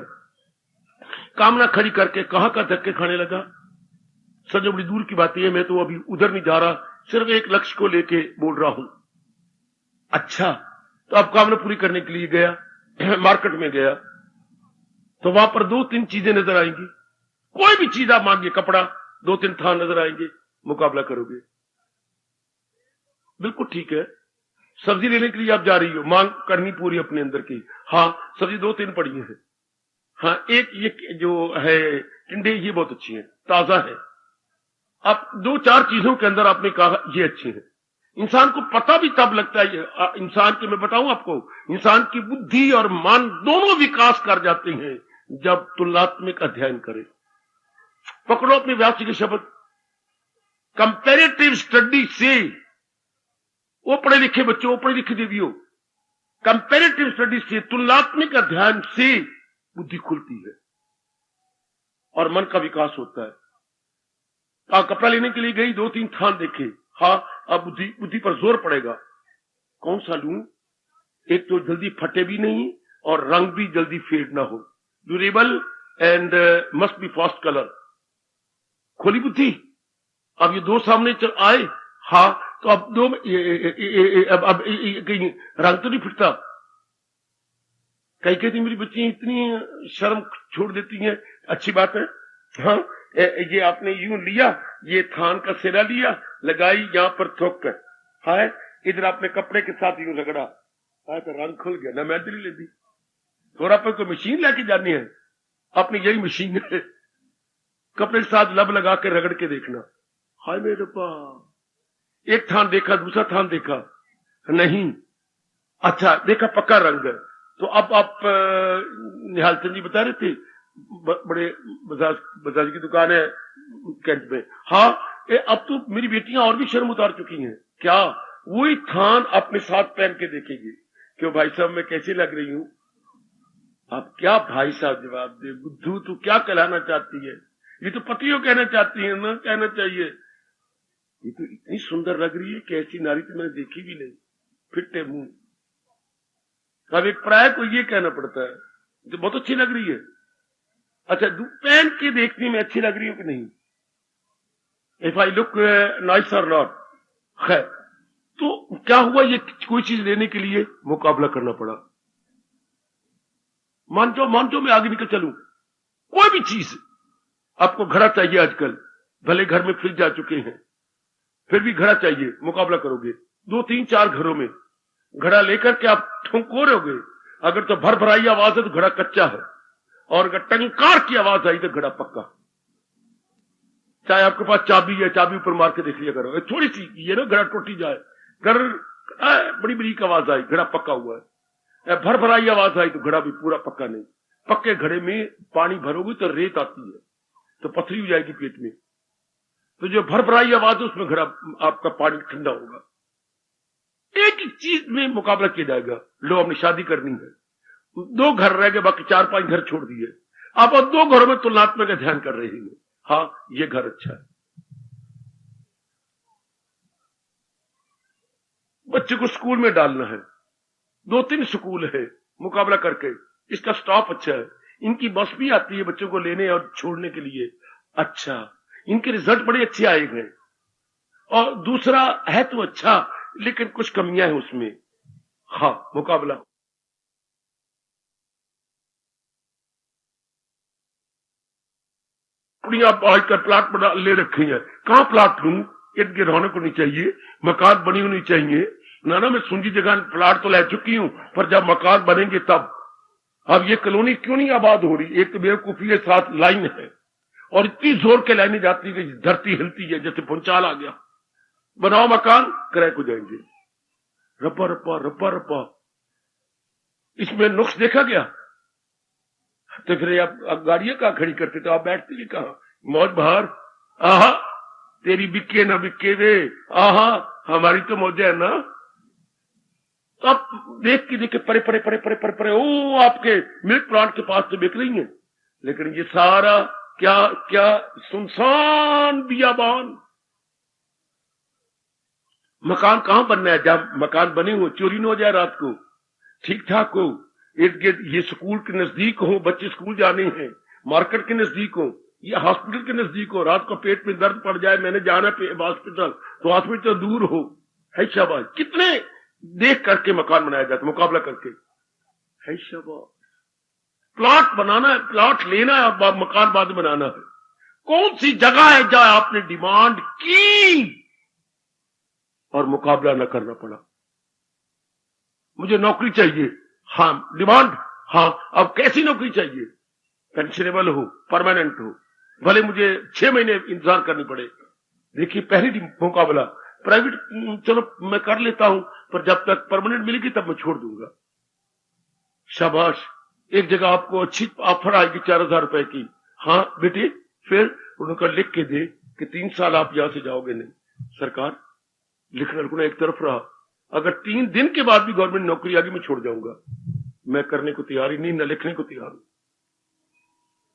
कामना खड़ी करके कहां का धक्के खाने लगा। सजो बड़ी दूर की बात है, मैं तो अभी उधर नहीं जा रहा, सिर्फ एक लक्ष्य को लेके बोल रहा हूं। अच्छा तो अब कामना पूरी करने के लिए गया, मार्केट में गया, तो वहां पर 2-3 चीजें नजर आएंगी। कोई भी चीज आप मांगिए, कपड़ा 2-3 थान नजर आएंगे, मुकाबला करोगे। बिल्कुल ठीक है। सब्जी लेने के लिए आप जा रही हो, मांग करनी पूरी अपने अंदर की। हाँ सब्जी 2-3 पड़ी है, हाँ एक ये जो है टिंडे ये बहुत अच्छी है, ताजा है। आप 2-4 चीजों के अंदर आपने कहा ये अच्छे हैं। इंसान को पता भी तब लगता है, इंसान के, मैं बताऊं आपको, इंसान की बुद्धि और मन दोनों विकास कर जाते हैं जब तुलनात्मक अध्ययन करे। पकड़ो अपने व्यासी के शब्द, कंपैरेटिव स्टडी से, वो पढ़े लिखे बच्चों, वो पढ़े लिखे देवियों, कंपैरेटिव स्टडी से, तुलनात्मक अध्ययन से बुद्धि खुलती है और मन का विकास होता है। कपड़ा लेने के लिए गई, 2-3 थान देखे, हाँ अब बुद्धि पर जोर पड़ेगा, कौन सा लूं, एक तो जल्दी फटे भी नहीं और रंग भी जल्दी फेड ना हो, durable and must be fast colour. खोली बुद्धि, अब ये 2 सामने आए, हाँ तो अब 2 अब कहीं रंग तो नहीं फिटता। कई कहती मेरी बच्ची इतनी शर्म छोड़ देती हैं, अच्छी बात है, हाँ ये आपने यूं लिया, ये थान का सिरा लिया, लगाई यहां पर थोक कर, हाय इधर आपने कपड़े के साथ यूं रगड़ा, हाय तो रंग खुल गया ना, मेहनत नहीं लेती, थोड़ा पर कोई मशीन लेके जानी है, अपनी यही मशीन है, कपड़े के साथ लब लगा के रगड़ के देखना, हाय मेरे पास, एक थान देखा, दूसरा थान देखा, नहीं, अच्छा देखा पक्का रंग है। तो अब आप निहाल चंद जी बता रहे थे, बड़े बजाज की दुकान है कैंट में, हाँ अब तो मेरी बेटियां और भी शर्म उतार चुकी हैं, क्या वही थान अपने साथ पहन के देखेगी, क्यों भाई साहब मैं कैसी लग रही हूं। अब क्या भाई साहब जवाब दे, बुद्धू तू क्या कहलाना चाहती है, ये तो पतियों कहना चाहती है ना, कहना चाहिए ये तो इतनी सुंदर लग रही है कि ऐसी नारी तो मैंने देखी भी नहीं, फिट्टे मुंह। अब एक प्राय को ये कहना पड़ता है तो बहुत अच्छी लग रही है, अच्छा पहन के देखने में अच्छी लग रही हो कि नहीं, इफ आई लुक नाइस और नॉट। खैर, तो क्या हुआ, ये कोई चीज लेने के लिए मुकाबला करना पड़ा। मान जाओ मैं आगे निकल चलूं, कोई भी चीज आपको घड़ा चाहिए आजकल, भले घर में फ्रिज आ चुके हैं, फिर भी घड़ा चाहिए, मुकाबला करोगे 2-3-4 घरों में, घड़ा लेकर के आप ठोंकोरोगे, अगर तो भर भराई आवाज है तो घड़ा कच्चा है, और अगर टंकार की आवाज आई तो घड़ा पक्का। चाहे आपके पास चाबी है, चाबी ऊपर मार के देख लिया करो, थोड़ी सी ये ना घड़ा टूटी जाए, घर बड़ी बड़ी आवाज आई, घड़ा पक्का हुआ है, भर भराई आवाज आई तो घड़ा भी पूरा पक्का नहीं। पक्के घड़े में पानी भरोगे तो रेत आती है, तो पथरी हो जाएगी पेट में, तो जो भर भराई आवाज है उसमें घड़ा आपका पानी ठंडा होगा। एक ही चीज में मुकाबला किया जाएगा, लो हमने शादी करनी है, 2 घर रह गए, बाकी 4-5 घर छोड़ दिए, आप 2 घरों में तुलनात्मक ध्यान कर रहे हैं, हाँ ये घर अच्छा है। बच्चे को स्कूल में डालना है, 2-3 स्कूल है, मुकाबला करके इसका स्टॉप अच्छा है, इनकी बस भी आती है बच्चों को लेने और छोड़ने के लिए, अच्छा इनके रिजल्ट बड़े अच्छे आए हैं, और दूसरा है तो अच्छा लेकिन कुछ कमियां हैं उसमें, हाँ मुकाबला। आप आजकल प्लाट बना ले रखे हैं, कहां प्लाट लूं, इर्द गिर्द होने को नहीं चाहिए, मकान बनी होनी चाहिए ना, मैं सुंजी जगह प्लाट तो ले चुकी हूं, पर जब मकान बनेंगे तब। अब ये कॉलोनी क्यों नहीं आबाद हो रही, एक तो बेवकूफी के साथ लाइन है, और इतनी जोर के लाइनें जाती है कि धरती हिलती है, जैसे भूचाल आ गया, बनाओ मकान किराए को जाएंगे, रप्पा रप्पा रप्पा रप्पा, इसमें नुक्स देखा गया। तो फिर आप गाड़ियां कहां खड़ी करते, तो आप बैठते ही कहां, मौज बहार, आहा तेरी बिके ना बिके वे, आहा हमारी तो मौजा है ना। तो आप देख के देखे परे परे परे परे परे परे, ओ आपके मिल्क प्लांट के पास तो बिक रही है, लेकिन ये सारा क्या क्या सुनसान बियाबान। मकान कहां बनना है, जब मकान बने हो चोरी न हो जाए रात को, ठीक ठाक हो, इर्द गिर्द ये स्कूल के नजदीक हो, बच्चे स्कूल जाने हैं, मार्केट के नजदीक हो, ये हॉस्पिटल के नजदीक हो, रात को पेट में दर्द पड़ जाए, मैंने जाना हॉस्पिटल, तो हॉस्पिटल दूर हो, है शाबाश। कितने देख करके मकान बनाया जाता, मुकाबला करके, है शाबाश। प्लॉट बनाना है, प्लॉट लेना है और मकान बाद में बनाना है। कौन सी जगह है जहां आपने डिमांड की और मुकाबला न करना पड़ा। मुझे नौकरी चाहिए, हाँ डिमांड, हाँ अब कैसी नौकरी चाहिए, पेंशनेबल हो, परमानेंट हो, भले मुझे 6 महीने इंतजार करनी पड़े, देखिए पहली मुकाबला प्राइवेट, चलो मैं कर लेता हूं, पर जब तक परमानेंट मिलेगी तब मैं छोड़ दूंगा। शाबाश, एक जगह आपको अच्छी ऑफर आएगी 4,000 रुपए की। हाँ बेटे, फिर उनका लिख के दे कि 3 साल आप यहां से जाओगे नहीं। सरकार, लिखना लिखना एक तरफ रहा, अगर 3 दिन के बाद भी गवर्नमेंट नौकरी आ गई मैं छोड़ जाऊंगा। मैं करने को तैयार ही नहीं, न लिखने को तैयार हूं।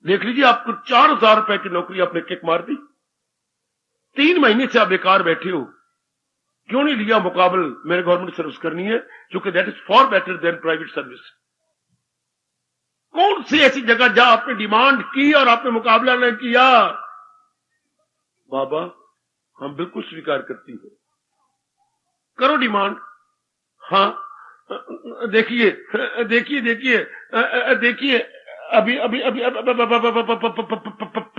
देख लीजिए, आपको 4,000 रुपए की नौकरी आपने किक मार दी, 3 महीने से आप बेकार बैठे हो। क्यों नहीं लिया मुकाबल? मैंने गवर्नमेंट सर्विस करनी है, क्योंकि that is for better than private service. कौन सी ऐसी जगह जहां आपने डिमांड की और आपने मुकाबला न किया? बाबा, हम बिल्कुल स्वीकार करती हैं, करो डिमांड। हाँ, देखिए देखिए देखिए देखिए, अभी अभी अभी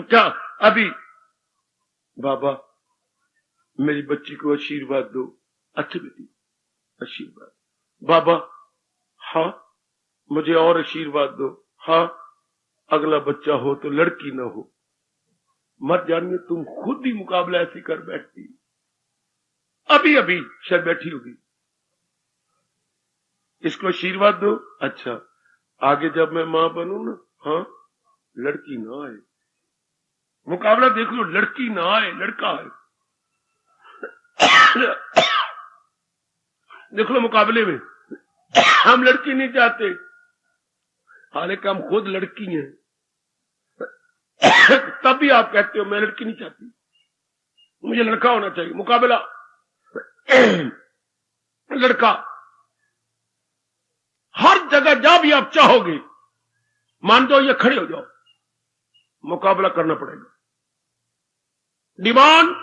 क्या अभी? बाबा, मेरी बच्ची को आशीर्वाद दो। अच्छी बेटी, आशीर्वाद। बाबा, हाँ, मुझे और आशीर्वाद दो। हाँ, अगला बच्चा हो तो लड़की ना हो। मत जानिए, तुम खुद ही मुकाबला ऐसी कर बैठती। अभी अभी शायद बैठी होगी, इसको आशीर्वाद दो। अच्छा, आगे जब मैं मां बनूं ना, हाँ, लड़की ना आए। मुकाबला देख लो, लड़की ना आए, लड़का आए। देख लो मुकाबले में, हम लड़की नहीं चाहते, हालांकि हम खुद लड़की हैं, तब भी आप कहते हो मैं लड़की नहीं चाहती, मुझे लड़का होना चाहिए। मुकाबला लड़का, हर जगह जहां भी आप चाहोगे, मान जाओ या खड़े हो जाओ, मुकाबला करना पड़ेगा। Demand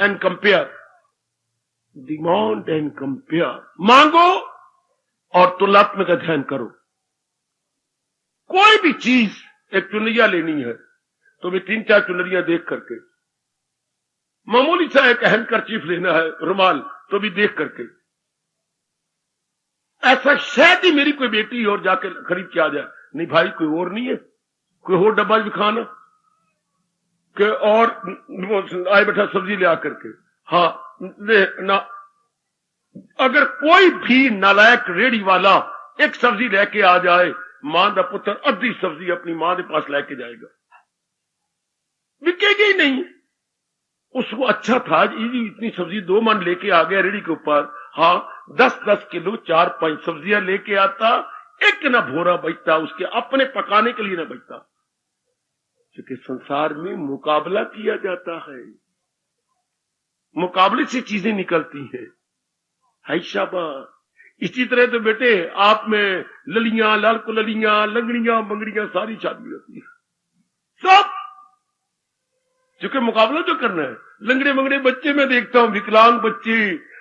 and compare, demand and compare, मांगो और तुलनात्मक अध्ययन करो। कोई भी चीज, एक चुनरिया लेनी है तो भी 3-4 चुनरिया देख करके, मामूली सा एक हैंडकरचीफ लेना है, रुमाल, तो भी देख करके। ऐसा शायद ही मेरी कोई बेटी और जाके खरीद के आ जाए, नहीं भाई कोई और नहीं है, कोई और डब्बा भी खाना के, और आए बैठा सब्जी ले आकर के। हाँ ले ना, अगर कोई भी नालायक रेडी वाला एक सब्जी लेके आ जाए, मां दा पुत्र अद्धी सब्जी अपनी मां के पास लेके जाएगा, बिकेगी ही नहीं। उसको अच्छा था इतनी सब्जी 2 मन लेके आ गया रेडी के ऊपर, हाँ 10-10 किलो 4-5 सब्जियां लेके आता, एक ना भोरा बचता, उसके अपने पकाने के लिए ना बचता। क्योंकि संसार में मुकाबला किया जाता है, मुकाबले से चीजें निकलती हैं। हाय शाबाश। इसी तरह तो बेटे आप में ललियां, लाल कुललियां, लंगड़ियां, मंगड़ियां सारी शादी होती है, सब, क्योंकि मुकाबला जो करना है। लंगड़े मंगड़े बच्चे मैं देखता हूं, विकलांग बच्चे,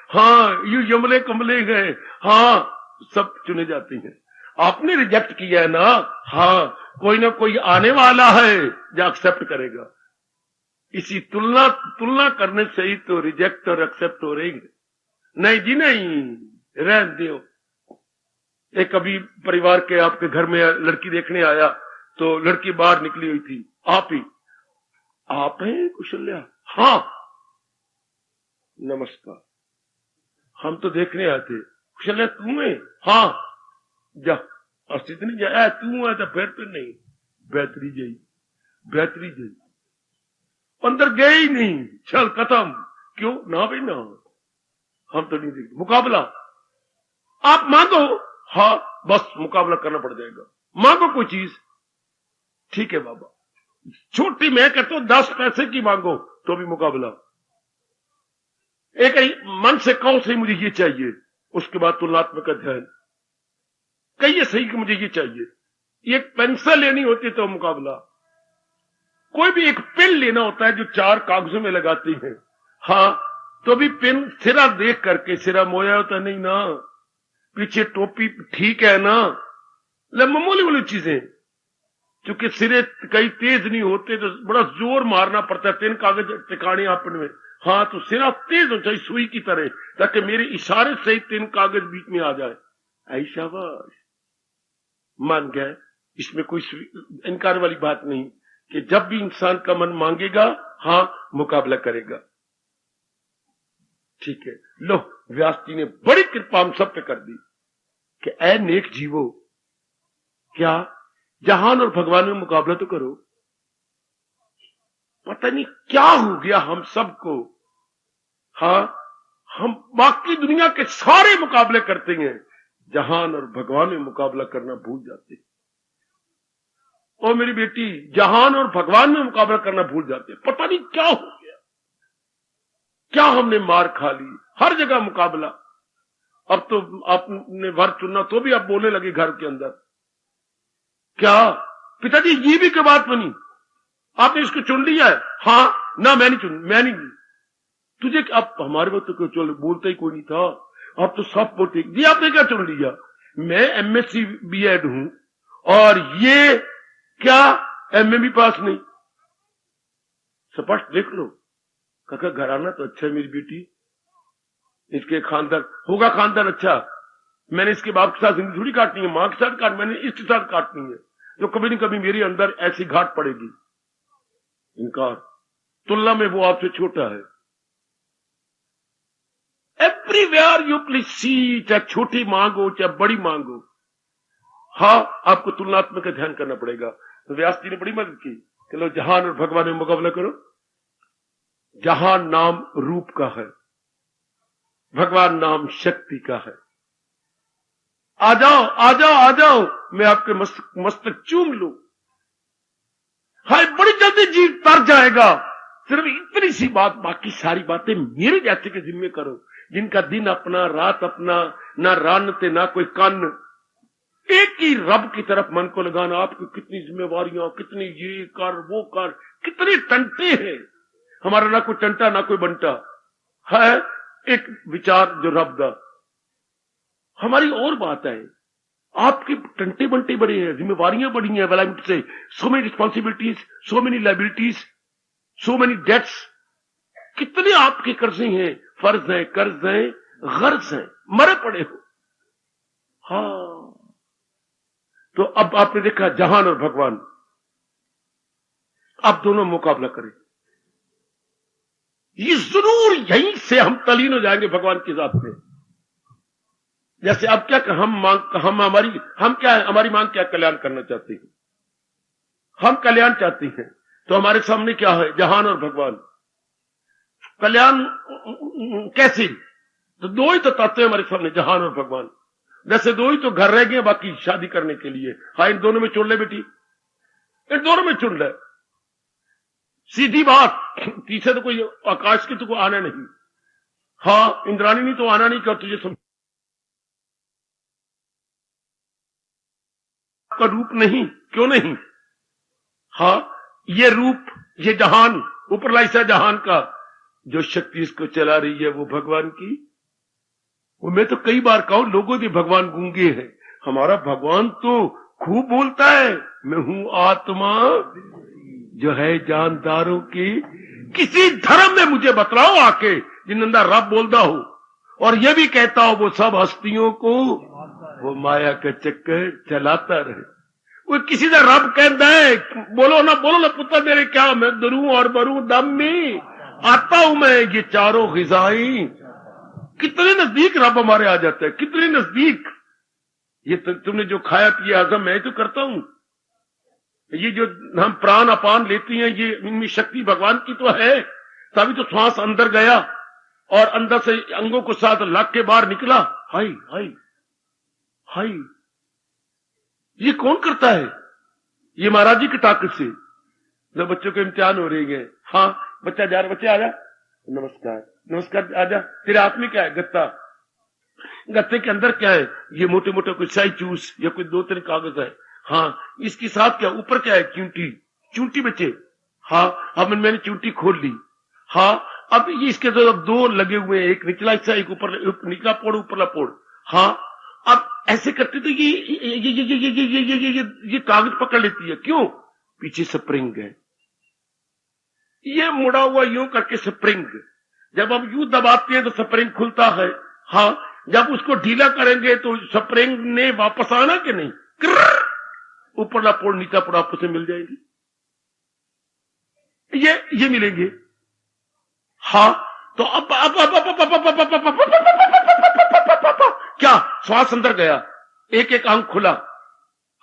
हाँ यू यमले कमले गए, हाँ सब चुने जाते हैं। आपने रिजेक्ट किया है ना, हाँ कोई ना कोई आने वाला है जो एक्सेप्ट करेगा। इसी तुलना करने से ही तो रिजेक्ट और एक्सेप्ट हो रही है। नहीं जी नहीं, रहने दो। एक अभी परिवार के आपके घर में लड़की देखने आया, तो लड़की बाहर निकली हुई थी, आप हैं कुशल्या? हाँ, नमस्कार, हम तो देखने आए थे। कुशल्या तू है? हाँ, जा अस्तित्व नहीं जाए, तू है तो फिर तो नहीं, बेहतरी जाई अंदर गए ही नहीं, चल खत्म। क्यों ना भाई ना, हम तो नहीं देखते। मुकाबला आप मांगो, हाँ बस मुकाबला करना पड़ जाएगा। मांगो कोई चीज, ठीक है बाबा, छोटी मैं कहता हूं 10 पैसे की मांगो तो भी मुकाबला। एक मन से कहो सही मुझे ये चाहिए, उसके बाद तुलनात्मक अध्ययन, कहिए सही कि मुझे ये चाहिए। एक पेंसिल लेनी होती तो मुकाबला, कोई भी एक पेन लेना होता है जो 4 कागजों में लगाती है, हाँ तो भी पेन सिरा देख करके, सिरा मोया होता नहीं ना, पीछे टोपी ठीक है ना, मामूली चीजें, क्योंकि सिरे कई तेज नहीं होते तो बड़ा जोर मारना पड़ता है 3 कागज टिकाने आपन में, हाँ तो सिरा तेज हो चाहिए सुई की तरह, ताकि मेरे इशारे से ही 3 कागज बीच में आ जाए। ऐसा बस मान गए, इसमें कोई इनकार वाली बात नहीं कि जब भी इंसान का मन मांगेगा, हाँ मुकाबला करेगा। ठीक है, लो व्यास जी ने बड़ी कृपा हम सब पे कर दी कि ऐ नेक जीवो, क्या जहान और भगवान में मुकाबला तो करो। पता नहीं क्या हो गया हम सबको, हाँ, हम बाकी दुनिया के सारे मुकाबले करते हैं, जहान और भगवान में मुकाबला करना भूल जाते हैं। ओ मेरी बेटी, जहान और भगवान में मुकाबला करना भूल जाते हैं। पता नहीं क्या हो गया, क्या हमने मार खा ली, हर जगह मुकाबला। अब तो आपने वर चुनना तो भी आप बोलने लगे घर के अंदर, क्या पिताजी ये भी क्या बात बनी, आपने इसको चुन लिया है? हाँ ना, मैं नहीं तुझे। अब हमारे वक्त तो चलो बोलता ही कोई नहीं था, अब तो सब बोलते जी आपने क्या चुन लिया? मैं एमएससी बीएड हूं और ये क्या एमए भी पास नहीं। स्पष्ट देख लो, काका घराना तो अच्छा है मेरी बेटी, इसके खानदान होगा, खानदान अच्छा। मैंने इसके बाप के साथ जिंदगी थोड़ी काटनी है, मां के साथ मैंने इसके साथ काटनी है, जो कभी न कभी मेरे अंदर ऐसी घाट पड़ेगी। इनकार, तुलना में वो आपसे छोटा है। एवरीवेयर यू प्लीज सी, चाहे छोटी मांग हो चाहे बड़ी मांग हो, हाँ आपको तुलनात्मक का ध्यान करना पड़ेगा। तो व्यास जी ने बड़ी मदद की, चलो जहान और भगवान में मुकाबला करो। जहान नाम रूप का है, भगवान नाम शक्ति का है। आ जाओ आ जाओ आ जाओ, मैं आपके मस्तक चूम लूं। हाय बड़ी जल्दी जी तर जाएगा। सिर्फ इतनी सी बात, बाकी सारी बातें मेरे जैसे के जिम्मे करो, जिनका दिन अपना रात अपना, ना रानते ना कोई कान, एक ही रब की तरफ मन को लगाना। आपकी कितनी जिम्मेवारियां, कितनी ये कर वो कर, कितने टंटे हैं। हमारा ना कोई टंटा ना कोई बंटा है, एक विचार जो रब दा। हमारी और बात है, आपके टंटे बंटे बड़े हैं, जिम्मेवारियां बड़ी हैं, वेल से so many responsibilities, so many liabilities, so many debts. कितने आपके कर्जे हैं, फर्ज हैं, कर्ज हैं, गर्ज हैं, मरे पड़े हो। हाँ, तो अब आपने देखा जहान और भगवान, अब दोनों मुकाबला करें। ये जरूर यहीं से हम तलीन हो जाएंगे भगवान के साथ में। जैसे अब क्या हमारी मांग क्या, कल्याण करना चाहते हैं, हम कल्याण चाहते हैं, तो हमारे सामने क्या है? जहान और भगवान। कल्याण कैसे? तो दो ही तो तत्व है हमारे सामने, जहान और भगवान। जैसे दो ही तो घर रह गए बाकी शादी करने के लिए। हाँ, इन दोनों में चुन ले बेटी, इन दोनों में चुन ले, सीधी बात। तीसरे तो कोई आकाश की तो कोई आना नहीं। हाँ, इंद्राणी नहीं तो आना नहीं, कर तुझे समझ का रूप नहीं, क्यों नहीं? हाँ, ये रूप, ये जहान, ऊपर लाइसा जहान का जो शक्ति इसको चला रही है वो भगवान की। वो मैं तो कई बार कहूं, लोगों के भगवान गूंगे हैं, हमारा भगवान तो खूब बोलता है। मैं हूं आत्मा जो है जानदारों की। किसी धर्म में मुझे बतलाओ आके जिन अंदर रब बोलता हो और ये भी कहता हो वो सब हस्तियों को वो माया का चक्कर चलाता रहे। वो किसी का रब कहता है, बोलो ना पुत्र मेरे, क्या मैं दरूं और बरूं दम में आता हूं मैं, ये चारों ग़िज़ाएं। कितने नजदीक रब हमारे आ जाते हैं, कितने नजदीक। ये तुमने जो खाया पिया हजम मैं तो करता हूं। ये जो हम प्राण अपान लेती हैं, ये इनमें शक्ति भगवान की तो है। तभी तो श्वास अंदर गया और अंदर से अंगों को साथ लग के बाहर निकला। हाय हाय हाय, ये कौन करता है? ये महाराज जी की ताकत से। जब बच्चों के इम्तिहान हो रही है, हाँ बच्चा जा रहा, बच्चे आ जा, नमस्कार नमस्कार, आजा। तेरे हाथ में क्या है? गत्ता। गत्ते के अंदर क्या है? ये मोटे मोटे कोई शाही चूस या कोई 2-3 कागज है। हाँ, इसके साथ क्या ऊपर क्या है? चूंटी। चूंटी बच्चे, हाँ अब मैंने चूंटी खोल ली। हाँ, अब ये इसके तो अब 2 लगे हुए हैं, एक निचला हिस्सा, एक ऊपर, निचला पोड़ ऊपरला पोड़। हाँ, अब ऐसे करते तो ये कागज पकड़ लेती है। क्यों? पीछे स्प्रिंग है, ये मुड़ा हुआ यूं करके स्प्रिंग। जब हम यूं दबाते हैं तो स्प्रिंग खुलता है। हाँ, जब उसको ढीला करेंगे तो स्प्रिंग ने वापस आना कि नहीं? ऊपरला पोड़ नीचा पोड़ आपस में मिल जाएंगे, ये मिलेंगे। हाँ, तो अब क्या श्वास अंदर गया, एक एक आंख खुला,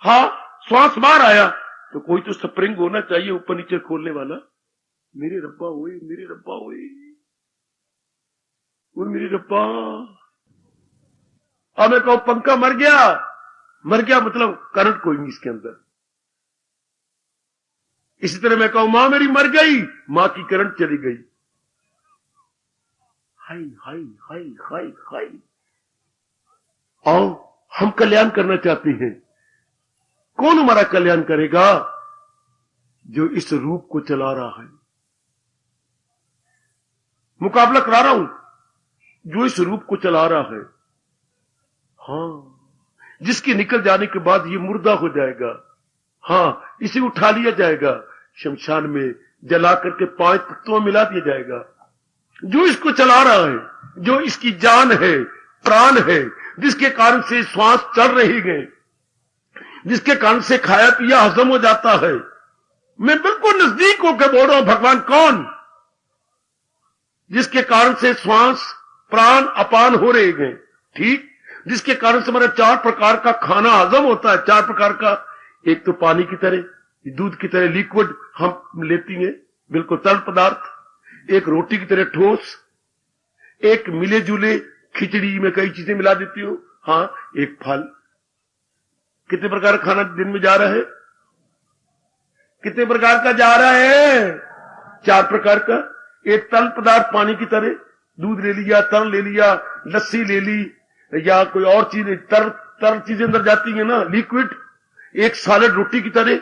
हाँ श्वास बाहर आया, तो कोई तो स्प्रिंग होना चाहिए ऊपर नीचे खोलने वाला। मेरे रब्बा हुए, मेरे रब्बा हुए, वो मेरे रब्बा। अब मैं कहूं पंखा मर गया, मर गया मतलब करंट कोई नहीं इसके अंदर। इसी तरह मैं कहूं मां मेरी मर गई, मां की करंट चली गई। हाय हाय हाय हाय हाय। आओ हम कल्याण करना चाहते हैं। कौन हमारा कल्याण करेगा? जो इस रूप को चला रहा है। मुकाबला करा रहा हूं, जो इस रूप को चला रहा है, हाँ, जिसके निकल जाने के बाद ये मुर्दा हो जाएगा, हाँ, इसे उठा लिया जाएगा, शमशान में जला करके 5 तत्वों में मिला दिया जाएगा। जो इसको चला रहा है, जो इसकी जान है, प्राण है, जिसके कारण से श्वास चल रही है, जिसके कारण से खाया पिया हजम हो जाता है। मैं बिल्कुल नजदीक होकर बोल रहा हूं, भगवान कौन? जिसके कारण से श्वास प्राण अपान हो रहे हैं, ठीक, जिसके कारण से हमारा 4 प्रकार का खाना हजम होता है, 4 प्रकार का। एक तो पानी की तरह, दूध की तरह लिक्विड हम लेती हैं, बिल्कुल तरल पदार्थ। एक रोटी की तरह ठोस, एक मिले जुले, खिचड़ी में कई चीजें मिला देती हो, हाँ, एक फल। कितने प्रकार का खाना दिन में जा रहा है? कितने प्रकार का जा रहा है? 4 प्रकार का। एक तरल पदार्थ पानी की तरह, दूध ले लिया, तरल ले लिया, लस्सी ले ली, या कोई और चीज, तरल चीजें अंदर जाती है ना, लिक्विड। एक सॉलिड रोटी की तरह।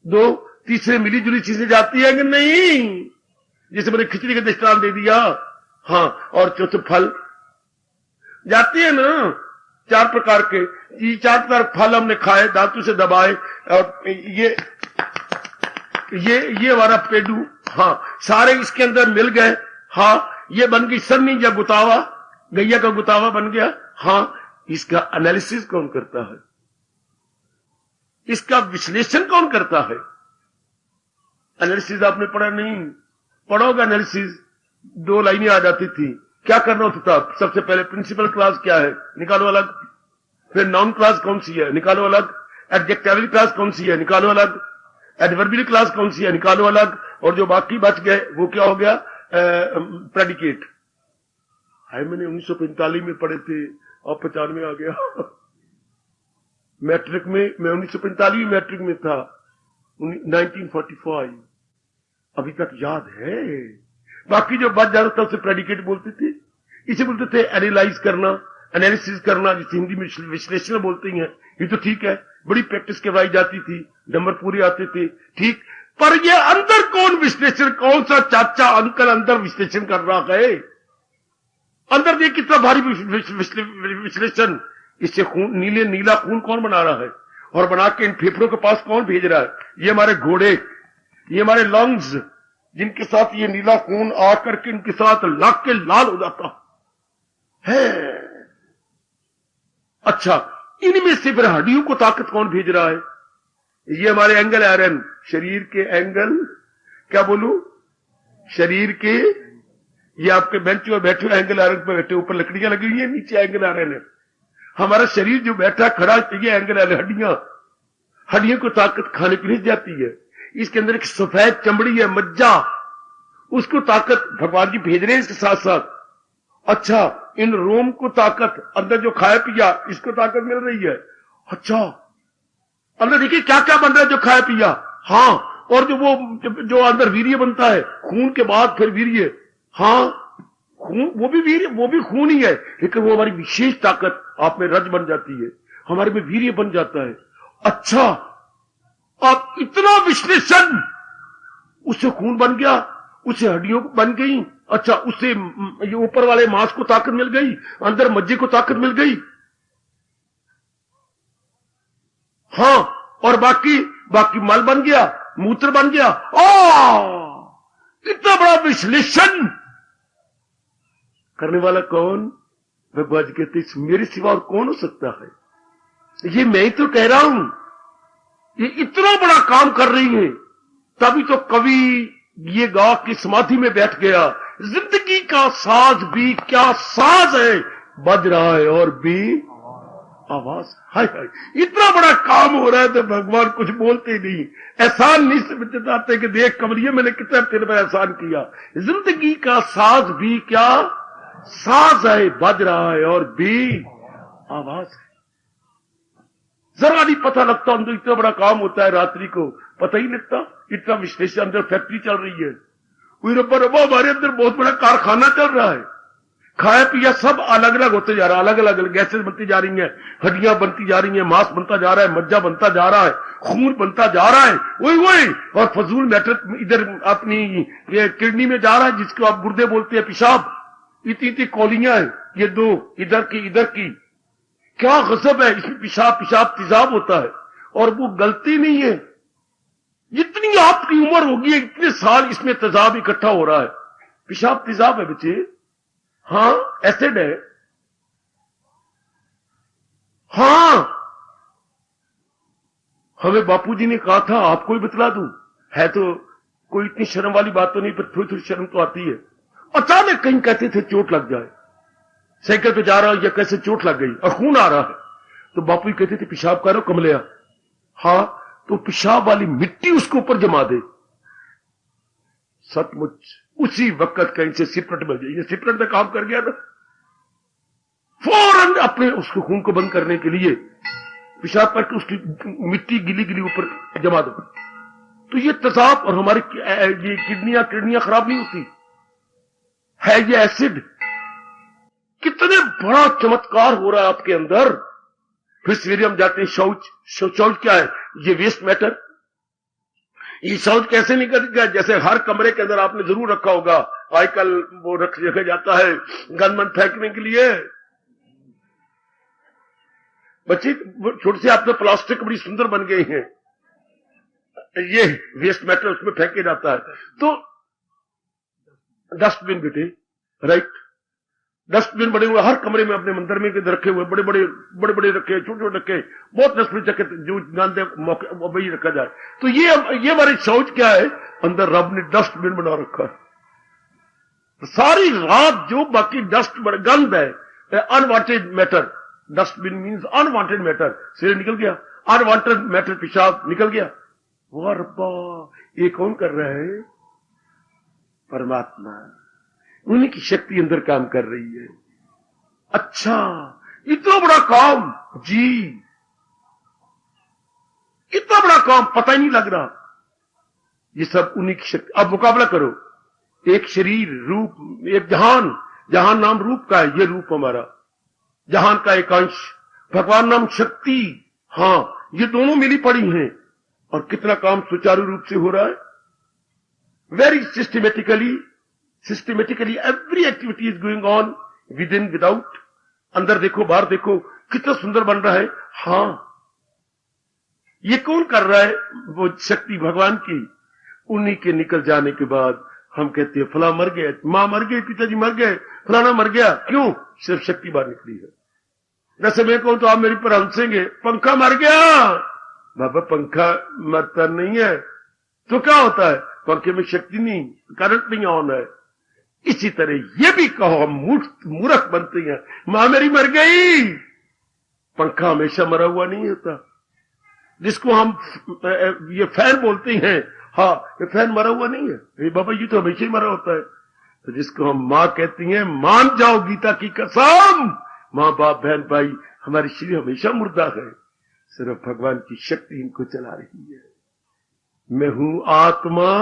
2 तीसरे मिली जुली चीजें जाती है कि नहीं? जैसे मैंने खिचड़ी का दृष्टांत दे दिया, हाँ, और चौथे फल जाती है ना, 4 प्रकार के। ये 4 प्रकार फल हमने खाए, दांतों से दबाए, और ये हमारा पेडू, हाँ, सारे इसके अंदर मिल गए, हाँ, ये बन गई सन्नी या गुतावा, गैया का गुतावा बन गया, हाँ। इसका एनालिसिस कौन करता है? इसका विश्लेषण कौन करता है? एनालिसिस आपने पढ़ा नहीं? पढ़ोगे एनालिसिस, 2 लाइनें आ जाती थी। क्या करना होता था? सबसे पहले प्रिंसिपल क्लास क्या है, निकालो अलग। फिर नाउन क्लास कौन सी है, निकालो अलग। एडजेक्टिव क्लास कौन सी है, निकालो अलग। एडवर्बियल क्लास कौन सी है, निकालो अलग। और जो बाकी बच गए वो क्या हो गया? प्रेडिकेट। हाय, मैंने 1945 में पढ़े थे, अब 95 में आ गया। मैट्रिक में, मैं 1945 मैट्रिक में था, 1945, अभी तक याद है। बाकी जो बच जाता था उसे प्रेडिकेट बोलते थे। इसे बोलते थे एनालाइज करना, एनालिसिस करना, जिसे हिंदी में विश्लेषण बोलते हैं। ये तो ठीक है, बड़ी प्रैक्टिस करवाई जाती थी, नंबर पूरे आते थे, ठीक। पर ये अंदर कौन विश्लेषण, कौन सा चाचा अंकल अंदर विश्लेषण कर रहा है? अंदर देख कितना भारी विश्लेषण। इससे खून, नीला खून कौन बना रहा है, और बना के इन फेफड़ों के पास कौन भेज रहा है? ये हमारे घोड़े, ये हमारे लंग्स, जिनके साथ ये नीला खून आकर के इनके साथ लग के लाल हो जाता है। अच्छा, इनमें से फिर हड्डियों को ताकत कौन भेज रहा है? ये हमारे एंगल आयरन, शरीर के एंगल, क्या बोलूं, शरीर के, ये आपके बेंच पर बैठे हुए एंगल आयरन पर बैठे, ऊपर लकड़ियां लगी हुई है, नीचे एंगल आयरन है। हमारा शरीर जो बैठा खड़ा, ये एंगल आयरन, हड्डियों को ताकत खाने पीने जाती है। इसके अंदर एक सफेद चमड़ी है, मज्जा, उसको ताकत भगवान जी भेज रहे हैं इसके साथ साथ। अच्छा, इन रोम को ताकत, अंदर जो खाया पिया, इसको ताकत मिल रही है। अच्छा, अंदर देखिए क्या क्या बन रहा है जो खाया पिया, हाँ। और जो अंदर वीर्य बनता है, खून के बाद फिर वीर्य, हाँ, खून, वो भी वीर्य, वो भी खून ही है, लेकिन वो हमारी विशेष ताकत आप में रज बन जाती है, हमारे में वीर्य बन जाता है। अच्छा, अब इतना विश्लेषण, उससे खून बन गया, उससे हड्डियों बन गई, अच्छा, उससे ये ऊपर वाले मांस को ताकत मिल गई, अंदर मज्जे को ताकत मिल गई, हाँ। और बाकी मल बन गया, मूत्र बन गया। इतना बड़ा विश्लेषण करने वाला कौन? भगवान जी कहते मेरे सिवा और कौन हो सकता है? ये मैं ही तो कह रहा हूं, ये इतना बड़ा काम कर रही है। तभी तो कवि ये गा के समाधि में बैठ गया, जिंदगी का साज भी क्या साज है, बज रहा है और भी आवाज। हाय हाय, इतना बड़ा काम हो रहा है तो भगवान कुछ बोलते नहीं, एहसान नहीं समझते कि देख कमरिए मैंने कितना तेरे पर एहसान किया। जिंदगी का साज भी क्या साज है, बज रहा है और भी आवाज है। जरा नहीं पता लगता, अंदर इतना बड़ा काम होता है, रात्रि को पता ही लगता। इतना विश्लेषण, अंदर फैक्ट्री चल रही है, कोई रब्बा रब्बा हमारे अंदर बहुत बड़ा कारखाना चल रहा है। खाया पिया सब अलग अलग होते जा रहा है, अलग अलग गैसेस बनती जा रही हैं, हड्डियां बनती जा रही हैं, मांस बनता जा रहा है, मज्जा बनता जा रहा है, खून बनता जा रहा है, वही और फजूल मैटर इधर अपनी ये किडनी में जा रहा है, जिसको आप गुर्दे बोलते हैं, पेशाब। इतनी इतनी कौलियां हैं, ये दो इधर की। क्या गजब है, इसमें पेशाब पेशाब तेजाब होता है और वो गलती नहीं है। जितनी आपकी उम्र होगी इतने साल इसमें तेजाब इकट्ठा हो रहा है, पेशाब तेजाब है बच्चे। हाँ, एसिड है। हाँ, हमें बापूजी ने कहा था आपको ही बतला दूं, है तो कोई इतनी शर्म वाली बात तो नहीं, पर थोड़ी थोड़ी शर्म तो आती है। अचानक कहीं कहते थे चोट लग जाए, साइकिल पे जा रहा हूं या कैसे चोट लग गई और खून आ रहा है, तो बापू जी कहते थे पेशाब करो कमलिया। हाँ, तो पेशाब वाली मिट्टी उसके ऊपर जमा दे। सचमुच उसी वक्त कहीं से सिपरट मिल जाए, ये सिपरट में काम कर गया था, फौरन अपने उसके खून को बंद करने के लिए पेशाब करके उसकी मिट्टी गिली गिली ऊपर जमा दो। तो ये तेजाब और हमारी ये किडनियां खराब नहीं होती है, ये एसिड। कितने बड़ा चमत्कार हो रहा है आपके अंदर। फिर सवेरे हम जाते हैं शौच क्या है, ये वेस्ट मैटर। ये शौच कैसे निकल गया, जैसे हर कमरे के अंदर आपने जरूर रखा होगा, आजकल वो रखा जाता है गनमन फेंकने के लिए। बच्चे छोटे से आपने प्लास्टिक बड़ी सुंदर बन गए हैं, ये वेस्ट मैटर उसमें फेंके जाता है। तो डस्टबिन बेटे, राइट, डस्टबिन बने हुए हर कमरे में, अपने मंदिर में रखे हुए, बड़े बड़े रखे, छोटे छोटे रखे, बहुत डस्टबिन रखे, जो गांधे मौके वही रखा जाए। तो ये हमारी सोच क्या है, अंदर रब ने डस्टबिन बना रखा है। तो सारी रात जो बाकी डस्ट गंद है, unwanted matter, dustbin means unwanted matter, से निकल गया, अनवांटेड मैटर पेशाब निकल गया। वाह रब्बा, ये कौन कर रहा है? परमात्मा, उन्हीं की शक्ति अंदर काम कर रही है। अच्छा, इतना बड़ा काम जी, इतना बड़ा काम पता ही नहीं लग रहा, ये सब उन्हीं की शक्ति। अब मुकाबला करो, एक शरीर रूप, एक जहान नाम रूप का है, ये रूप हमारा जहान का एक अंश, भगवान नाम शक्ति। हाँ, ये दोनों मिली पड़ी हैं और कितना काम सुचारू रूप से हो रहा है। Very systematically every activity is going on, with in without. अंदर देखो बाहर देखो, कितना सुंदर बन रहा है। हाँ, ये कौन कर रहा है? वो शक्ति भगवान की। उन्हीं के निकल जाने के बाद हम कहते हैं फला मर गए, मां मर गई, पिताजी मर गए, फलाना मर गया। क्यों? सिर्फ शक्ति बाहर निकली है। वैसे मैं कहूं तो आप मेरी पर हंसेंगे, पंखा मर गया। बाबा पंखा मरता नहीं है, तो क्या होता है? पंखे में शक्ति नहीं, करंट नहीं ऑन है। इसी तरह ये भी कहो, हम मूर्ख बनते हैं, मां मेरी मर गई। पंखा हमेशा मरा हुआ नहीं होता, जिसको हम ये फैन बोलते हैं, हाँ ये फैन मरा हुआ नहीं है, ये बाबा ये तो हमेशा ही मरा होता है। तो जिसको हम मां कहती हैं, मान जाओ गीता की कसम, मां बाप बहन भाई, हमारी शरीर हमेशा मुर्दा है, सिर्फ भगवान की शक्ति इनको चला रही है। मैं हूं आत्मा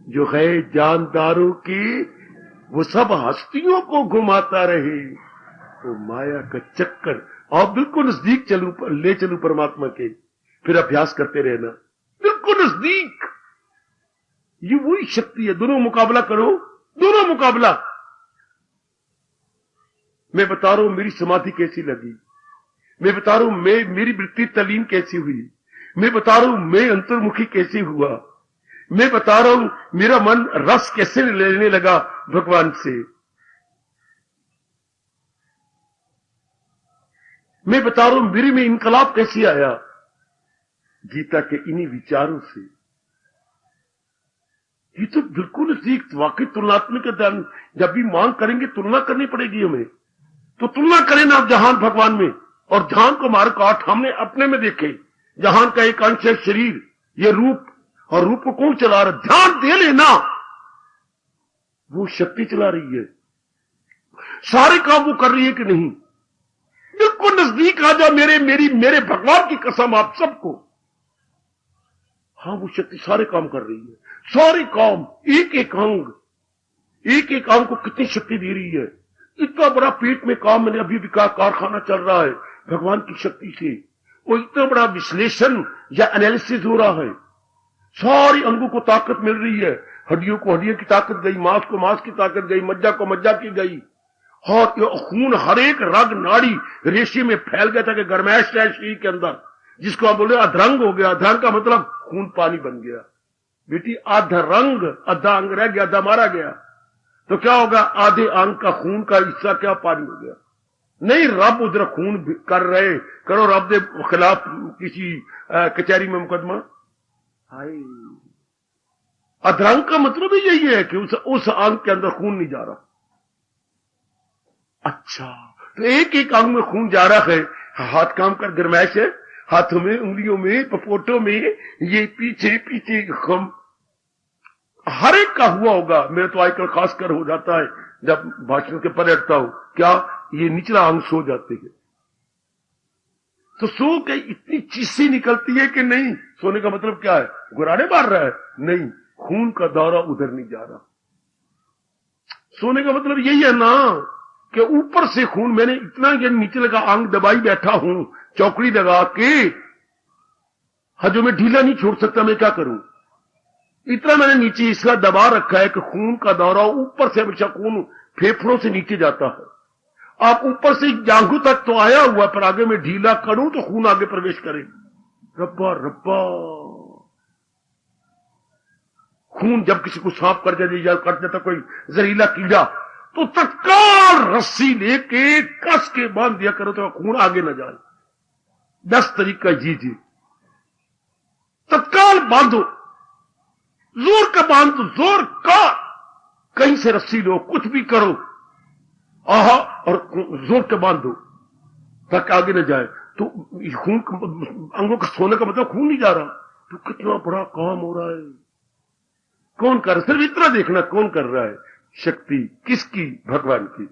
जो है जानदारों की, वो सब हस्तियों को घुमाता रहे। तो माया का चक्कर, और बिल्कुल नजदीक ले चलूं परमात्मा के, फिर अभ्यास करते रहना, बिल्कुल नजदीक। ये वही शक्ति है। दोनों मुकाबला करो, दोनों मुकाबला। मैं बता रहा हूं मेरी समाधि कैसी लगी, मैं बता रहा हूं मेरी वृत्ति तलीन कैसी हुई, मैं बता रहा हूं मैं अंतर्मुखी कैसे हुआ, मैं बता रहा हूं मेरा मन रस कैसे लेने लगा भगवान से, मैं बता रहा हूं मेरे में इनकलाब कैसे आया गीता के इन्हीं विचारों से। ये तो बिल्कुल नजदीक, वाकई तुलनात्मक अध्ययन। जब भी मांग करेंगे तुलना करनी पड़ेगी हमें, तो तुलना करें ना जहान भगवान में और जहान को मार्ग 8 हमने अपने में देखे। जहान का एक अंश है शरीर, ये रूप, और रूप को कौन चला रहा? ध्यान दे लेना, वो शक्ति चला रही है। सारे काम वो कर रही है कि नहीं? बिल्कुल नजदीक आ जा मेरे भगवान की कसम आप सबको। हाँ, वो शक्ति सारे काम कर रही है, सारे काम, एक एक अंग को कितनी शक्ति दे रही है। इतना बड़ा पेट में काम, मैंने अभी भी कहा, कारखाना चल रहा है भगवान की शक्ति से। वो इतना बड़ा विश्लेषण या एनालिसिस हो रहा है, सारे अंगों को ताकत मिल रही है। हड्डियों को हड्डियों की ताकत गई, मांस को मांस की ताकत गई, मज्जा को मज्जा की गई, और खून हर एक रग नाड़ी रेशे में फैल गया था कि गर्मैश है शरीर के अंदर, जिसको आप बोले अधरंग हो गया। अधरंग का मतलब खून पानी बन गया। बेटी, अधरंग, आधा अंग रह गया, आधा मारा गया, तो क्या होगा? आधे अंग का खून का हिस्सा क्या पानी हो गया? नहीं, रब उधर खून कर रहे, करो रब के खिलाफ किसी कचहरी में मुकदमा। हाय, अधरंग का मतलब ही यही है कि उस अंग के अंदर खून नहीं जा रहा। अच्छा, तो एक एक अंग में खून जा रहा है। हाथ काम कर, गर्मैश है हाथों में, उंगलियों में, पपोटों में, ये पीछे पीछे हम हर एक का हुआ होगा। मेरे तो आजकल खासकर हो जाता है जब भाषण के पर हटता हूं, क्या ये निचला अंग सो जाते हैं, तो सो के इतनी चीसी निकलती है कि नहीं। सोने का मतलब क्या है? गुराने मार रहा है? नहीं, खून का दौरा उधर नहीं जा रहा। सोने का मतलब यही है ना कि ऊपर से खून, मैंने इतना ये नीचे लगा अंग दबाई बैठा हूं, चौकड़ी लगा के, हजो में ढीला नहीं छोड़ सकता, मैं क्या करूं? इतना मैंने नीचे इसका दबा रखा है कि खून का दौरा ऊपर से, हमेशा खून फेफड़ों से नीचे जाता है। आप ऊपर से जांघों तक तो आया हुआ, पर आगे में ढीला करूं तो खून आगे प्रवेश करे। रब्बा रब्बा, खून जब किसी को सांप कर जाए या कट जाता कोई जहरीला कीड़ा, तो तत्काल रस्सी लेके कस के बांध दिया करो तो खून आगे न जाए। 10 तरीका जी, तत्काल बांधो, जोर का बांधो, जोर का, कहीं से रस्सी लो, कुछ भी करो, आहा, और जोर के बांधो ताकि आगे न जाए। तो खून अंगों का सोने का मतलब खून नहीं जा रहा, तो कितना बड़ा काम हो रहा है। कौन कर रहा है? सिर्फ इतना देखना, कौन कर रहा है? शक्ति किसकी? भगवान की।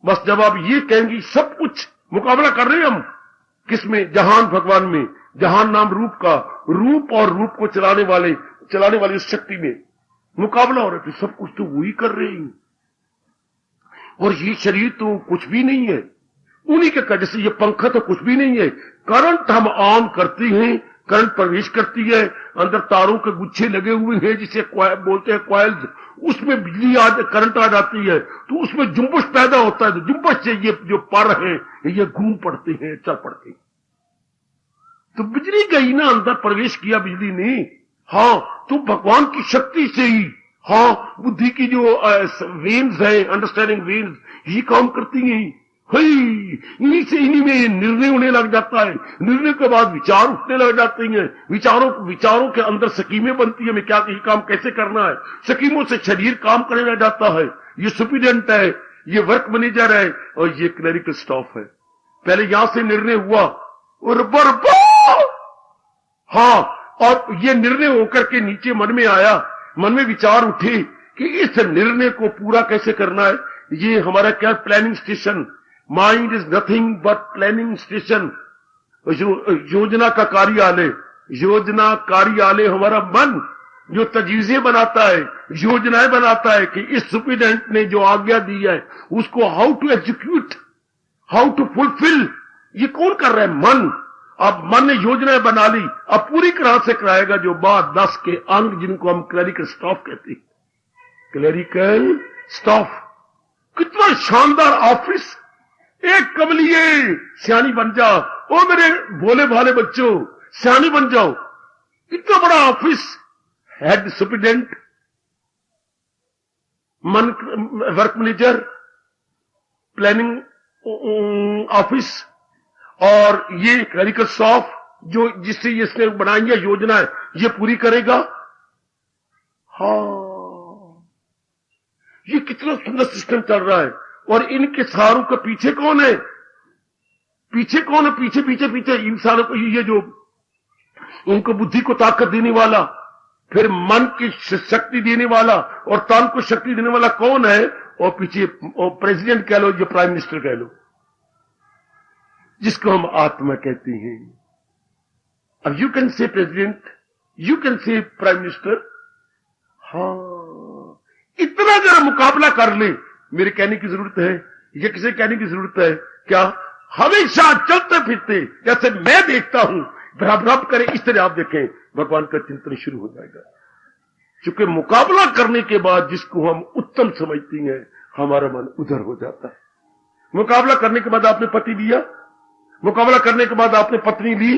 बस जब आप ये कहेंगी, सब कुछ मुकाबला कर रहे हैं हम, किसमें? जहान भगवान में, जहान नाम रूप का, रूप और रूप को चलाने वाली उस शक्ति में मुकाबला हो रहा है। तो सब कुछ तो वही कर रहे हैं, और ये शरीर तो कुछ भी नहीं है उन्हीं के। जैसे ये पंखा तो कुछ भी नहीं है, करंट हम ऑन करते हैं, करंट प्रवेश करती है, अंदर तारों के गुच्छे लगे हुए हैं जिसे बोलते हैं कॉइल्स, उसमें बिजली करंट आ जाती है, तो उसमें जुम्बश पैदा होता है, तो जुम्बश से ये जो पर हैं ये घूम पड़ते हैं, चल पड़ते हैं। तो बिजली गई ना, अंदर प्रवेश किया बिजली ने। हाँ, तो भगवान की शक्ति से ही, हाँ, बुद्धि की जो वेन्स है, अंडरस्टैंडिंग वेन्स, ये काम करती हैं। इन्हीं में निर्णय होने लग जाता है, निर्णय के बाद विचार उठने लग जाते हैं, विचारों के अंदर स्कीमें बनती है, मैं क्या ये काम कैसे करना है, स्कीमों से शरीर काम करने लग जाता है। ये सुप्रिटेंडेंट है, ये वर्क मैनेजर है, और ये क्लरिकल स्टाफ है। पहले यहां से निर्णय हुआ और हाँ, और ये निर्णय होकर के नीचे मन में आया, मन में विचार उठे कि इस निर्णय को पूरा कैसे करना है। ये हमारा क्या? Planning station. Mind is nothing but planning station, योजना का कार्यालय। योजना कार्यालय हमारा मन, जो तजवीजें बनाता है, योजनाएं बनाता है कि इस सुप्रिटेंडेंट ने जो आज्ञा दी है उसको how to execute, how to fulfil, ये कौन कर रहा है? मन। अब मन ने योजनाएं बना ली, अब पूरी तरह से कराएगा जो बात 10 के अंग, जिनको हम क्लरिकल स्टाफ कहते हैं। क्लरिकल स्टाफ, कितना शानदार ऑफिस। एक कमलिए सियानी बन जाओ, ओ मेरे भोले भाले बच्चों, सियानी बन जाओ। इतना बड़ा ऑफिस, हेड सुप्रिटेंडेंट, मन वर्क मैनेजर, प्लानिंग ऑफिस, और ये क्लरिकल स्टाफ जो जिससे इसने बनाई है योजना है, ये पूरी करेगा। हाँ, ये कितना सुंदर सिस्टम चल रहा है। और इनके सहारों के पीछे कौन है? पीछे कौन है? पीछे पीछे पीछे इंसानों को, ये जो उनको बुद्धि को ताकत देने वाला, फिर मन की शक्ति देने वाला और तन को शक्ति देने वाला कौन है? और पीछे और प्रेसिडेंट कह लो, जो प्राइम मिनिस्टर कह लो, जिसको हम आत्मा कहते हैं। अब you can say president, you can say prime minister. हाँ, इतना जरा मुकाबला कर ले। मेरे कहने की जरूरत है या किसी कहने की जरूरत है क्या? हमेशा चलते फिरते जैसे मैं देखता हूं, भ्रभ करे, इस तरह आप देखें, भगवान का चिंतन शुरू हो जाएगा। क्योंकि मुकाबला करने के बाद जिसको हम उत्तम समझते हैं, हमारा मन उधर हो जाता है। मुकाबला करने के बाद आपने पति लिया, मुकाबला करने के बाद आपने पत्नी ली,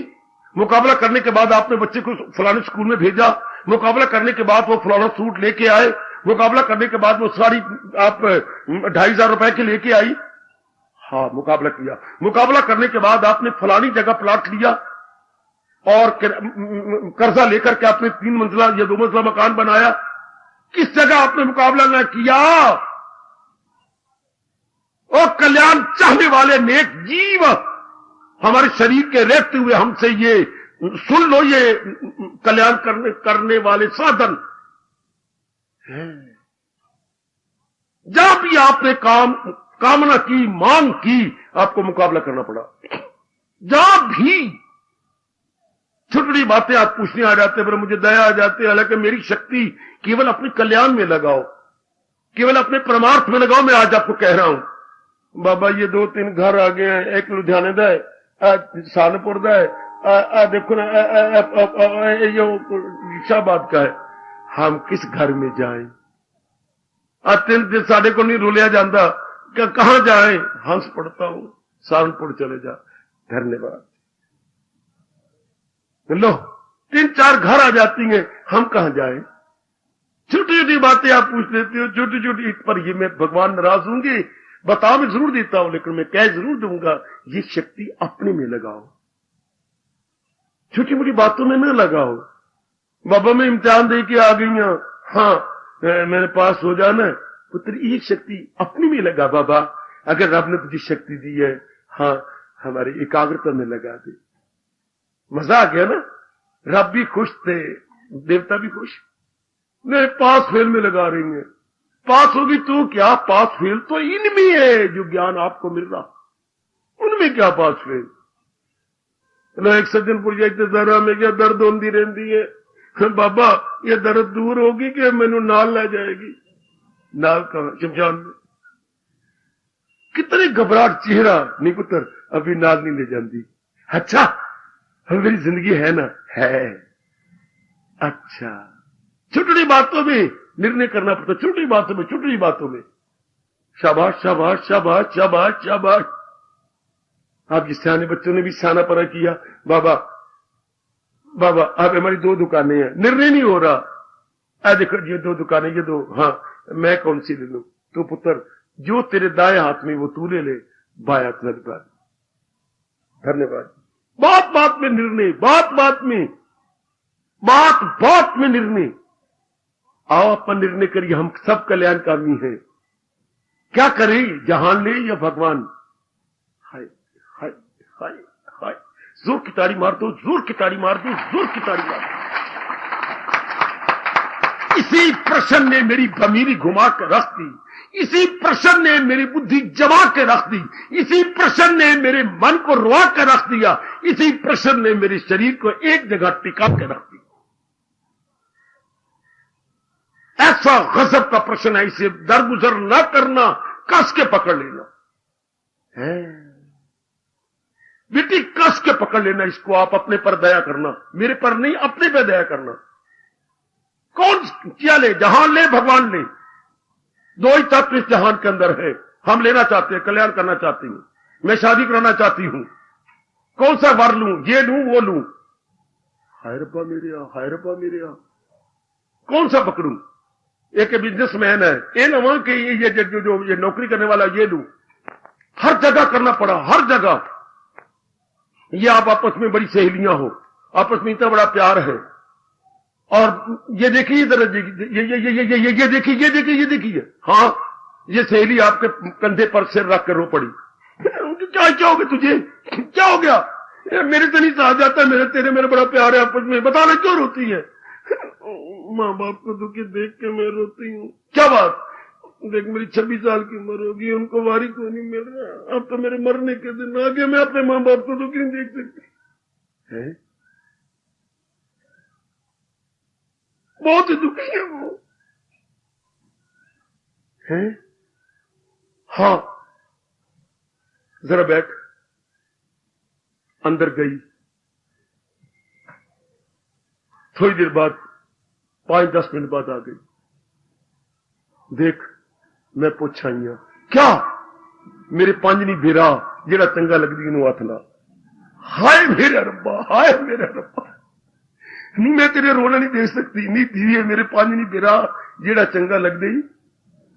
मुकाबला करने के बाद आपने बच्चे को फलाने स्कूल में भेजा, मुकाबला करने के बाद वो फलाना सूट लेके आए, मुकाबला करने के बाद वो साड़ी आप 2,500 रुपए की लेके आई। हाँ, मुकाबला किया। मुकाबला करने के बाद आपने फलानी जगह प्लाट लिया और कर्जा लेकर के आपने 3 मंजिला या 2 मंजिला मकान बनाया। किस जगह आपने मुकाबला न किया? और कल्याण चाहने वाले नेक जीव हमारे शरीर के रहते हुए हमसे ये सुन लो, ये कल्याण करने वाले साधन हैं। जब भी आपने कामना की, मांग की, आपको मुकाबला करना पड़ा। जब भी छोटी बातें आप पूछने आ जाते हैं, पर मुझे दया आ जाती है। हालांकि मेरी शक्ति केवल अपने कल्याण में लगाओ, केवल अपने परमार्थ में लगाओ। मैं आज आपको कह रहा हूं, बाबा ये 2-3 घर आ गए हैं, एक लुधियाने का है, सहारनपुर का है, देखो ना ये शाहबाद का है। हम किस घर में जाएं? 3 दिन साढ़े को नहीं रुलिया जाता, कहां जाएं? हंस पड़ता हूं, सहारनपुर चले जा। धन्यवाद। लो, 3-4 घर आ जाती हैं, हम कहां जाएं? छोटी छोटी बातें आप पूछ लेते हो, छोटी छोटी, पर ये मैं भगवान नाराज होंगे? बता मैं जरूर देता हूं, लेकिन मैं कह जरूर दूंगा, ये शक्ति अपने में लगाओ, छोटी मोटी बातों में न लगाओ। बाबा मैं इम्तिहान दे के आ गई हूं, हाँ मेरे पास हो जाना पुत्र, ये शक्ति अपने में लगा। बाबा अगर रब ने तुझे शक्ति दी है, हाँ हमारी एकाग्रता में लगा दे। मजा आ गया ना? रब भी खुश थे, देवता भी खुश। नहीं, पास फेल में लगा रही है। पास होगी तो क्या? पास फेल तो इनमें है जो ज्ञान आपको मिल रहा, उनमें क्या पास फेल? एक सज्जनपुर जाते जरा में क्या दर्द होती रहती है। बाबा ये दर्द दूर होगी कि मैनू नाल ले जाएगी? नाल कहां? शमशान में। कितने घबराहट चेहरा, नहीं पुत्र अभी नाल नहीं ले जाती। अच्छा मेरी जिंदगी है ना? है। अच्छा, छोटी बातों में निर्णय करना पड़ता, छोटी बातों में, छोटी बातों में। शाबाश शाबाश शाबाश शाबाश शाबाश। आप जिस सियाने बच्चों ने भी सियाना परा किया। बाबा बाबा अब हमारी 2 दुकानें हैं, निर्णय नहीं हो रहा। देखो ये 2 दुकानें, ये 2, हाँ मैं कौन सी ले लूं? तो पुत्र जो तेरे दाएं हाथ में वो तू ले ले, बाएं हाथ में। धन्यवाद। बात बात में निर्णय, बात बात में, बात बात में निर्णय। आओ अपन निर्णय करिए, हम सब कल्याणकामी हैं। क्या करें, जहान ले या भगवान? हाय हाय हाय हाय। जोर की ताड़ी मार दो, जोर की ताड़ी मार दो, जोर की ताड़ी मार दो। इसी प्रश्न ने मेरी भमीरी घुमा कर रख दी, इसी प्रश्न ने मेरी बुद्धि जमा के रख दी, इसी प्रश्न ने मेरे मन को रुआ कर रख दिया, इसी प्रश्न ने मेरे शरीर को एक जगह टिका के रख दिया। ऐसा गजब का प्रश्न है, इसे दरगुजर न करना, कस के पकड़ लेना है बेटी, कस के पकड़ लेना इसको। आप अपने पर दया करना, मेरे पर नहीं, अपने पर दया करना। कौन क्या ले? जहान ले, भगवान ले। 2 ही तत्व इस जहान के अंदर है। हम लेना चाहते हैं, कल्याण करना चाहती हूं, मैं शादी कराना चाहती हूं, कौन सा वर लूं? ये लूं वो लूं? हाय रब्बा मेरे यहाँ, हाय रब्बा मेरे यहाँ, कौन सा पकड़ूं? एक बिजनेसमैन है, ये ना वहां के ये नौकरी करने वाला, ये लूं? हर जगह करना पड़ा, हर जगह। ये आप आपस में बड़ी सहेलियां हो, आपस में इतना बड़ा प्यार है, और ये देखिए इधर ये देखिए, हाँ ये सहेली आपके कंधे पर सिर रख कर रो पड़ी। क्या हो गया तुझे, क्या हो गया? मेरे से नहीं सहा जाता, मेरे बड़ा प्यार है आपस में, बताना क्यों रोती है? माँ बाप को दुखी देख के मैं रोती हूँ। क्या बात? देख मेरी 26 साल की उम्र होगी, उनको वारी को नहीं मिल रहा, अब तो मेरे मरने के दिन आ गए, मैं अपने माँ बाप को दुखी नहीं देख सकती है। बहुत ही दुखी है वो है। हाँ जरा बैठ। अंदर गई, थोड़ी देर बाद 5-10 मिनट बाद आ गई। देख मैं पुछाइया क्या मेरे पंज नहीं बिरा जेड़ा चंगा लगदी इनू हथ ला। हाय मेरा रब्बा, हाय मेरा रब्बा, नहीं मैं तेरे रोना नहीं देख सकती, नहीं धीरे मेरे पंज नहीं बिरा जेड़ा चंगा लगदे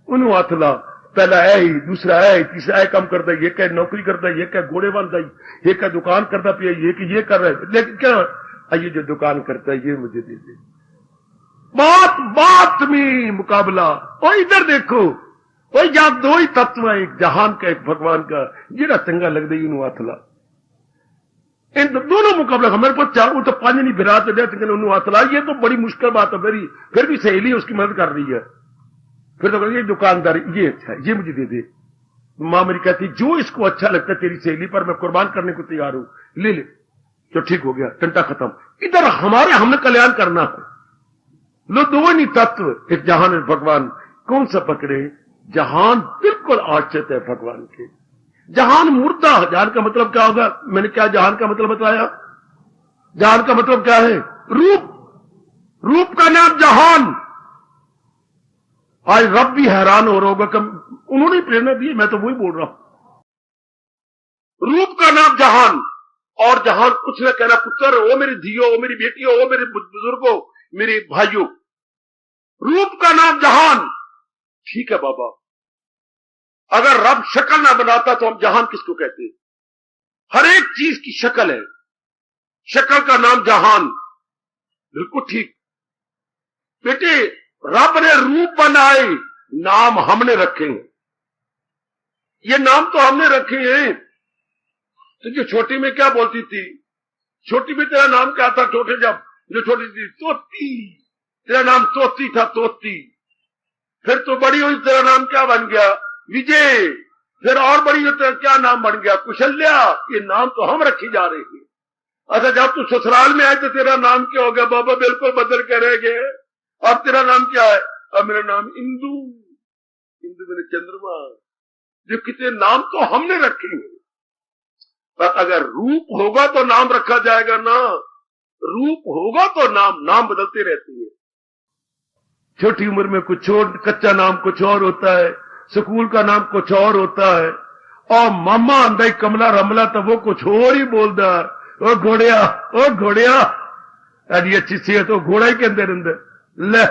उन्होंने हथ ला। पहला है ही, दूसरा है, तीसरा है काम करता है, ये क्या नौकरी करता है, ये क्या घोड़े बांधता है, ये क्या दुकान करता पिया, ये कि ये कर रहा है, लेकिन क्या ये जो दुकान करता है ये मुझे दे दे। बात में मुकाबला। और इधर देखो, और यहां दो ही तत्व है, एक जहान का एक भगवान का, जेड़ा चंगा लगता है इनू हथ ला। इन दोनों मुकाबला मेरे पास चार, वो तो पांच नहीं बिरा तो हथ ला। ये तो बड़ी मुश्किल बात है। फिर भी सहेली उसकी मदद कर रही है। फिर तो ये दुकानदार ये अच्छा है, ये मुझे दे दे। मां मेरी कहती जो इसको अच्छा लगता है तेरी सहेली पर मैं कुर्बान करने को तैयार हूं, ले ले। तो ठीक हो गया, टंटा खत्म। इधर हमने कल्याण करना है। लो दो नहीं तत्व, एक जहान है भगवान। कौन सा पकड़े? जहान बिल्कुल आश्रित है भगवान के। जहान मुर्दा, जहान का मतलब क्या होगा? मैंने क्या जहान का मतलब बताया? जहान का मतलब क्या है? रूप। रूप का नाम जहान। आज रब भी हैरान हो रहा होगा कि उन्होंने प्रेरणा दी, मैं तो वही बोल रहा हूं। रूप का नाम जहान, और जहान कुछ न कहना पुत्र, ओ मेरी धियो, ओ मेरी बेटियों, ओ मेरे बुजुर्गों, मेरे भाइयों। रूप का नाम जहान। ठीक है बाबा, अगर रब शक्ल ना बनाता तो हम जहान किसको कहते? हर एक चीज की शक्ल है, शक्ल का नाम जहान। बिल्कुल ठीक बेटे, रब ने रूप बनाए, नाम हमने रखे हैं। ये नाम तो हमने रखे हैं। तो जो छोटी में क्या बोलती थी? छोटी में तेरा नाम क्या था? छोटे जब जो छोटी थी, तोती। तेरा नाम तोती था, तोती। फिर तो बड़ी हुई, तेरा नाम क्या बन गया? विजय। फिर और बड़ी हुई, तेरा क्या नाम बन गया? कुशल्या। ये नाम तो हम रखी जा रहे हैं। अच्छा, जब तू ससुराल में आए तो तेरा नाम क्या हो गया? बाबा बिल्कुल बदल के रह गए। अब तेरा नाम क्या है? अब मेरा नाम इंदु। इंदु मेरे चंद्रमा। जो कितने नाम तो हमने रखे हैं, पर अगर रूप होगा तो नाम रखा जाएगा ना। रूप होगा तो नाम बदलते रहते हैं। छोटी उम्र में कुछ और, कच्चा नाम कुछ और होता है, स्कूल का नाम कुछ और होता है, और मामा आंदा ही कमला रमला तो वो कुछ और ही बोलता है। ओ घोड़िया, ओ घोड़िया, अड़ी अच्छी सेहत हो, घोड़ा ही के अंदर ले,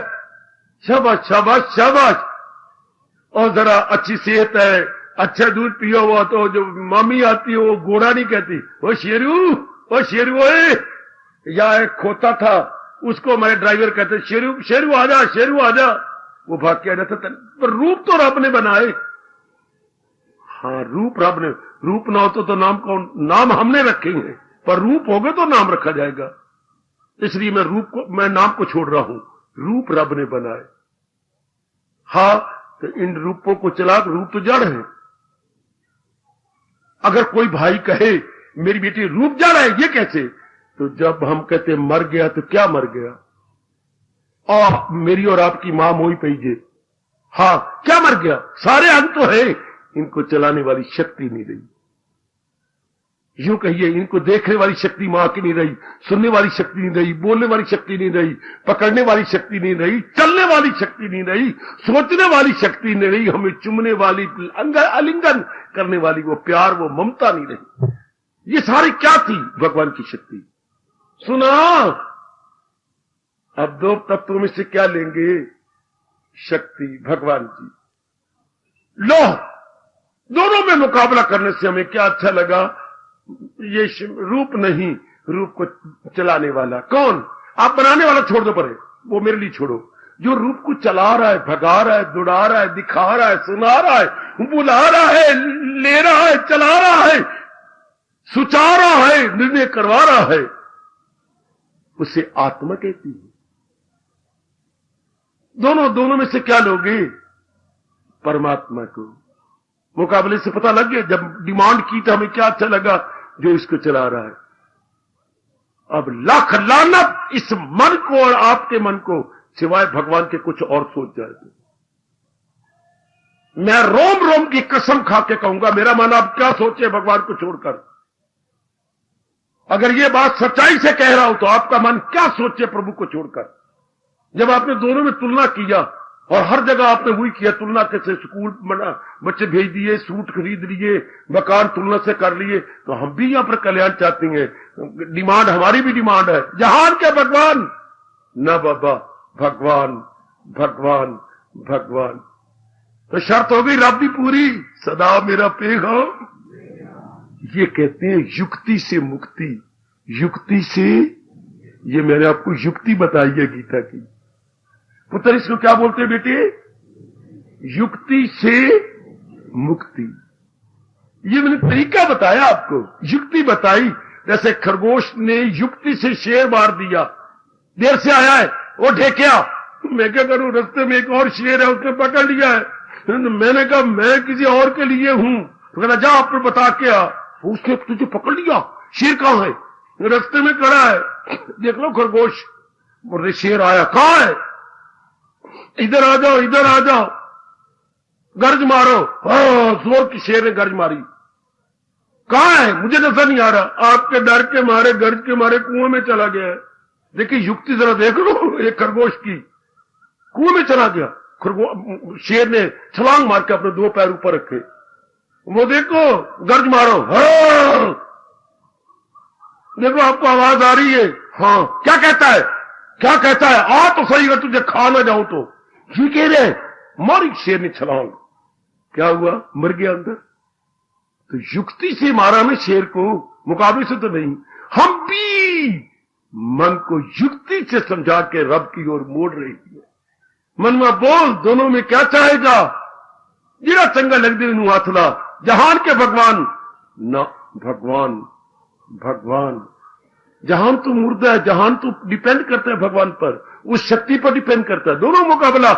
शाबाश शाबाश शाबाश। और जरा अच्छी सेहत है, अच्छा दूध पियो हुआ तो जो मामी आती है वो घोड़ा नहीं कहती, वो शेरू, ओ शेरू। या एक खोता था, उसको मेरे ड्राइवर कहते शेरू, शेरू आजा, शेरू आजा। वो भाग के आ जाता था। पर रूप तो रब ने बनाए। हाँ, रूप रब ने, रूप ना हो तो नाम हमने रखे हैं, पर रूप होगा तो नाम रखा जाएगा। इसलिए मैं नाम को छोड़ रहा हूं। रूप रब ने बनाए। हाँ, तो इन रूपों को चला, रूप तो जड़ है। अगर कोई भाई कहे मेरी बेटी रूप जड़ है, ये कैसे? तो जब हम कहते मर गया तो क्या मर गया? और मेरी और आपकी मां मोई पईजे। हाँ, क्या मर गया? सारे अंग तो है, इनको चलाने वाली शक्ति नहीं रही। यूं कहिए, इनको देखने वाली शक्ति मां की नहीं रही, सुनने वाली शक्ति नहीं रही, बोलने वाली शक्ति नहीं रही, पकड़ने वाली शक्ति नहीं रही, चलने वाली शक्ति नहीं रही, सोचने वाली शक्ति नहीं रही, हमें चुमने वाली, आलिंगन करने वाली वो प्यार, वो ममता नहीं रही। ये सारी क्या थी? भगवान की शक्ति। सुना, अब दो तत्वों में से क्या लेंगे? शक्ति, भगवान की। लो, दोनों में मुकाबला करने से हमें क्या अच्छा लगा? ये रूप नहीं, रूप को चलाने वाला कौन? आप बनाने वाला छोड़ दो परे। वो मेरे लिए छोड़ो। जो रूप को चला रहा है, भगा रहा है, दुड़ा रहा है, दिखा रहा है, सुना रहा है, बुला रहा है, ले रहा है, चला रहा है, सुचा रहा है, निर्णय करवा रहा है, उसे आत्मा कहती है। दोनों में से क्या लोगे? परमात्मा को। मुकाबले से पता लग गया, जब डिमांड की तो हमें क्या अच्छा लगा, जो इसको चला रहा है। अब लाख लानत इस मन को और आपके मन को, सिवाय भगवान के कुछ और सोच जाए तो। मैं रोम रोम की कसम खा के कहूंगा, मेरा मन आप क्या सोचे भगवान को छोड़कर। अगर ये बात सच्चाई से कह रहा हूं तो आपका मन क्या सोचे प्रभु को छोड़कर। जब आपने दोनों में तुलना किया और हर जगह आपने वही किया, तुलना कैसे, स्कूल बना, बच्चे भेज दिए, सूट खरीद लिए, मकान तुलना से कर लिए, तो हम भी यहां पर कल्याण चाहते हैं। डिमांड हमारी भी डिमांड है, जहान के भगवान ना बाबा, भगवान भगवान भगवान। तो शर्त हो गई रब की पूरी, सदा मेरा पैगाम। ये कहते हैं युक्ति से मुक्ति। युक्ति से, ये मैंने आपको युक्ति बताई है गीता की। पुत्र इसको क्या बोलते हैं बेटे? युक्ति से मुक्ति। ये मैंने तरीका बताया आपको, युक्ति बताई। जैसे खरगोश ने युक्ति से शेर मार दिया, देर से आया है, वो ढेकिया, मैं क्या करूं, रास्ते में एक और शेर है, उसने पकड़ लिया है। मैंने कहा मैं किसी और के लिए हूं, तो कहना जा आप बता के आ। उसने तुझे पकड़ लिया, शेर कहां है? रास्ते में खड़ा है, देख लो खरगोश। बोले शेर आया, कहां है? इधर आ जाओ, इधर आ जाओ, गर्ज मारो। हाँ, जोर की शेर ने गर्ज मारी। कहां है? मुझे नजर नहीं आ रहा। आपके डर के मारे, गर्ज के मारे कुआं में चला गया है। देखिए युक्ति जरा देख लो, एक खरगोश की, कुआं में चला गया। शेर ने छलांग मार के अपने दो पैर ऊपर रखे। वो देखो, गर्ज मारो। हाँ, देखो आपको आवाज आ रही है। हाँ, क्या कहता है? क्या कहता है? आ तो सही, अगर तुझे खा ना जाऊं तो। ये कह रहे, मारी शेर ने छलांग। क्या हुआ? मर गया अंदर। तो युक्ति से मारा में शेर को, मुकाबले से तो नहीं। हम भी मन को युक्ति से समझा के रब की ओर मोड़ रही है। मन में बोल, दोनों में क्या चाहेगा? जिरा चंगा लग दे नू हाथला, जहान के भगवान ना भगवान भगवान। जहान तो मुर्दा है, जहान तो डिपेंड करता है भगवान पर, उस शक्ति पर डिपेंड करता है। दोनों मुकाबला,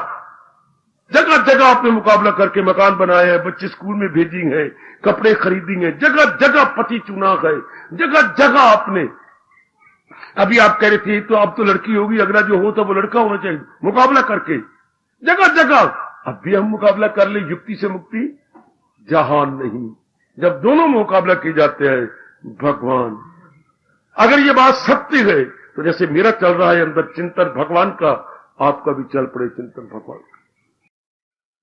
जगह जगह आपने मुकाबला करके मकान बनाए हैं, बच्चे स्कूल में भेजेंगे, कपड़े खरीदेंगे, जगह जगह पति चुना है, जगह जगह आपने। अभी आप कह रहे थे तो अब तो लड़की होगी, अगला जो हो तो वो लड़का होना चाहिए। मुकाबला करके जगह जगह अब भी हम मुकाबला कर ले, युक्ति से मुक्ति जहान नहीं। जब दोनों मुकाबला किए जाते हैं भगवान। अगर ये बात सत्य है तो जैसे मेरा चल रहा है अंदर चिंतन भगवान का, आपका भी चल पड़े चिंतन भगवान का।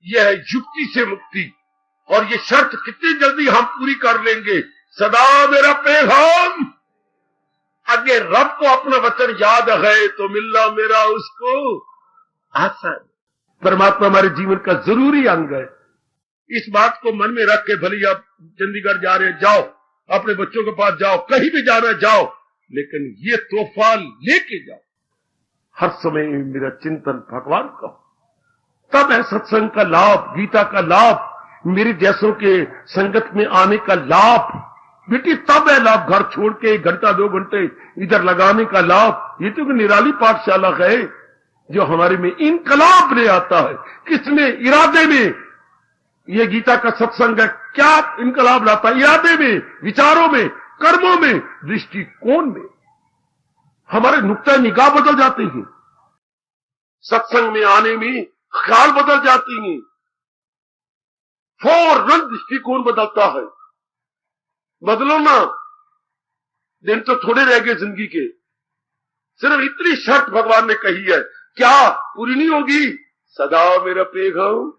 यह है युक्ति से मुक्ति। और ये शर्त कितनी जल्दी हम पूरी कर लेंगे? सदा मेरा पैगाम। आगे रब को अपना वचन याद है तो मिलना मेरा उसको आसान। परमात्मा हमारे जीवन का जरूरी अंग है। इस बात को मन में रख के, भले आप चंडीगढ़ जा रहे हैं, जाओ, अपने बच्चों के पास जाओ, कहीं भी जाना है जाओ, लेकिन ये तोहफा लेके जाओ। हर समय मेरा चिंतन भगवान का। तब है सत्संग का लाभ, गीता का लाभ, मेरे जैसों के संगत में आने का लाभ। बेटी तब है लाभ, घर छोड़ के 1 घंटा 2 घंटे इधर लगाने का लाभ। ये तो निराली पाठशाला है जो हमारे में इनकलाब ले आता है। किसमें? इरादे में। ये गीता का सत्संग है, क्या इनकलाब लाता है? इरादे में, विचारों में, कर्मों में, दृष्टिकोण में। हमारे नुक्ता निगाह बदल जाते हैं, सत्संग में आने में ख्याल बदल जाती हैं, फौरन दृष्टिकोण बदलता है। बदलो ना, दिन तो थोड़े रह गए जिंदगी के। सिर्फ इतनी शर्त भगवान ने कही है, क्या पूरी नहीं होगी? सदा मेरा पैगाम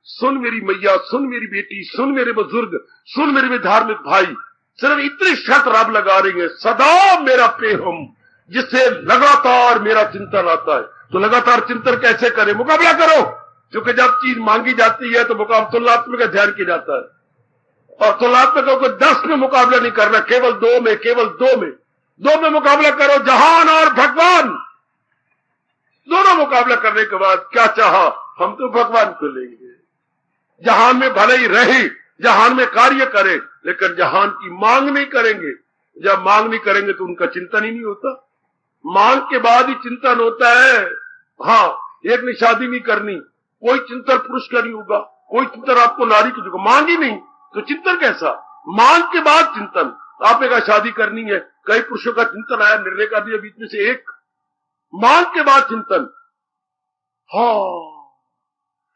सुन मेरी मैया, सुन मेरी बेटी, सुन मेरे बुजुर्ग, सुन मेरे धार्मिक भाई। सिर्फ इतनी शर्त रब लगा रही है, सदा मेरा पैगाम, जिससे लगातार मेरा चिंतन आता है। तो लगातार चिंतन कैसे करें? मुकाबला करो, क्योंकि जब चीज मांगी जाती है तो मुकाबला तुलनात्मक का ध्यान किया जाता है। और तुलनात्मक को 10 में मुकाबला नहीं करना, केवल 2 में, केवल 2 में। 2 में मुकाबला करो, जहान और भगवान। मुकाबला करने के बाद क्या चाहा, हम तो भगवान को लेंगे, जहान में भले ही रहे, जहान में कार्य करें, लेकिन जहान की मांग नहीं करेंगे। जब मांग नहीं करेंगे तो उनका चिंतन ही नहीं होता। मांग के बाद ही चिंतन होता है। हाँ, एक ने शादी नहीं करनी, कोई चिंतन पुरुष का नहीं होगा, कोई चिंतन आपको नारी की होगा। मांग ही नहीं तो चिंतन कैसा? मांग के बाद चिंतन। आपने कहा शादी करनी है, कई पुरुषों का चिंतन आया, निर्णय कर दिया बीच में से एक। मांग के बाद चिंतन। हाँ,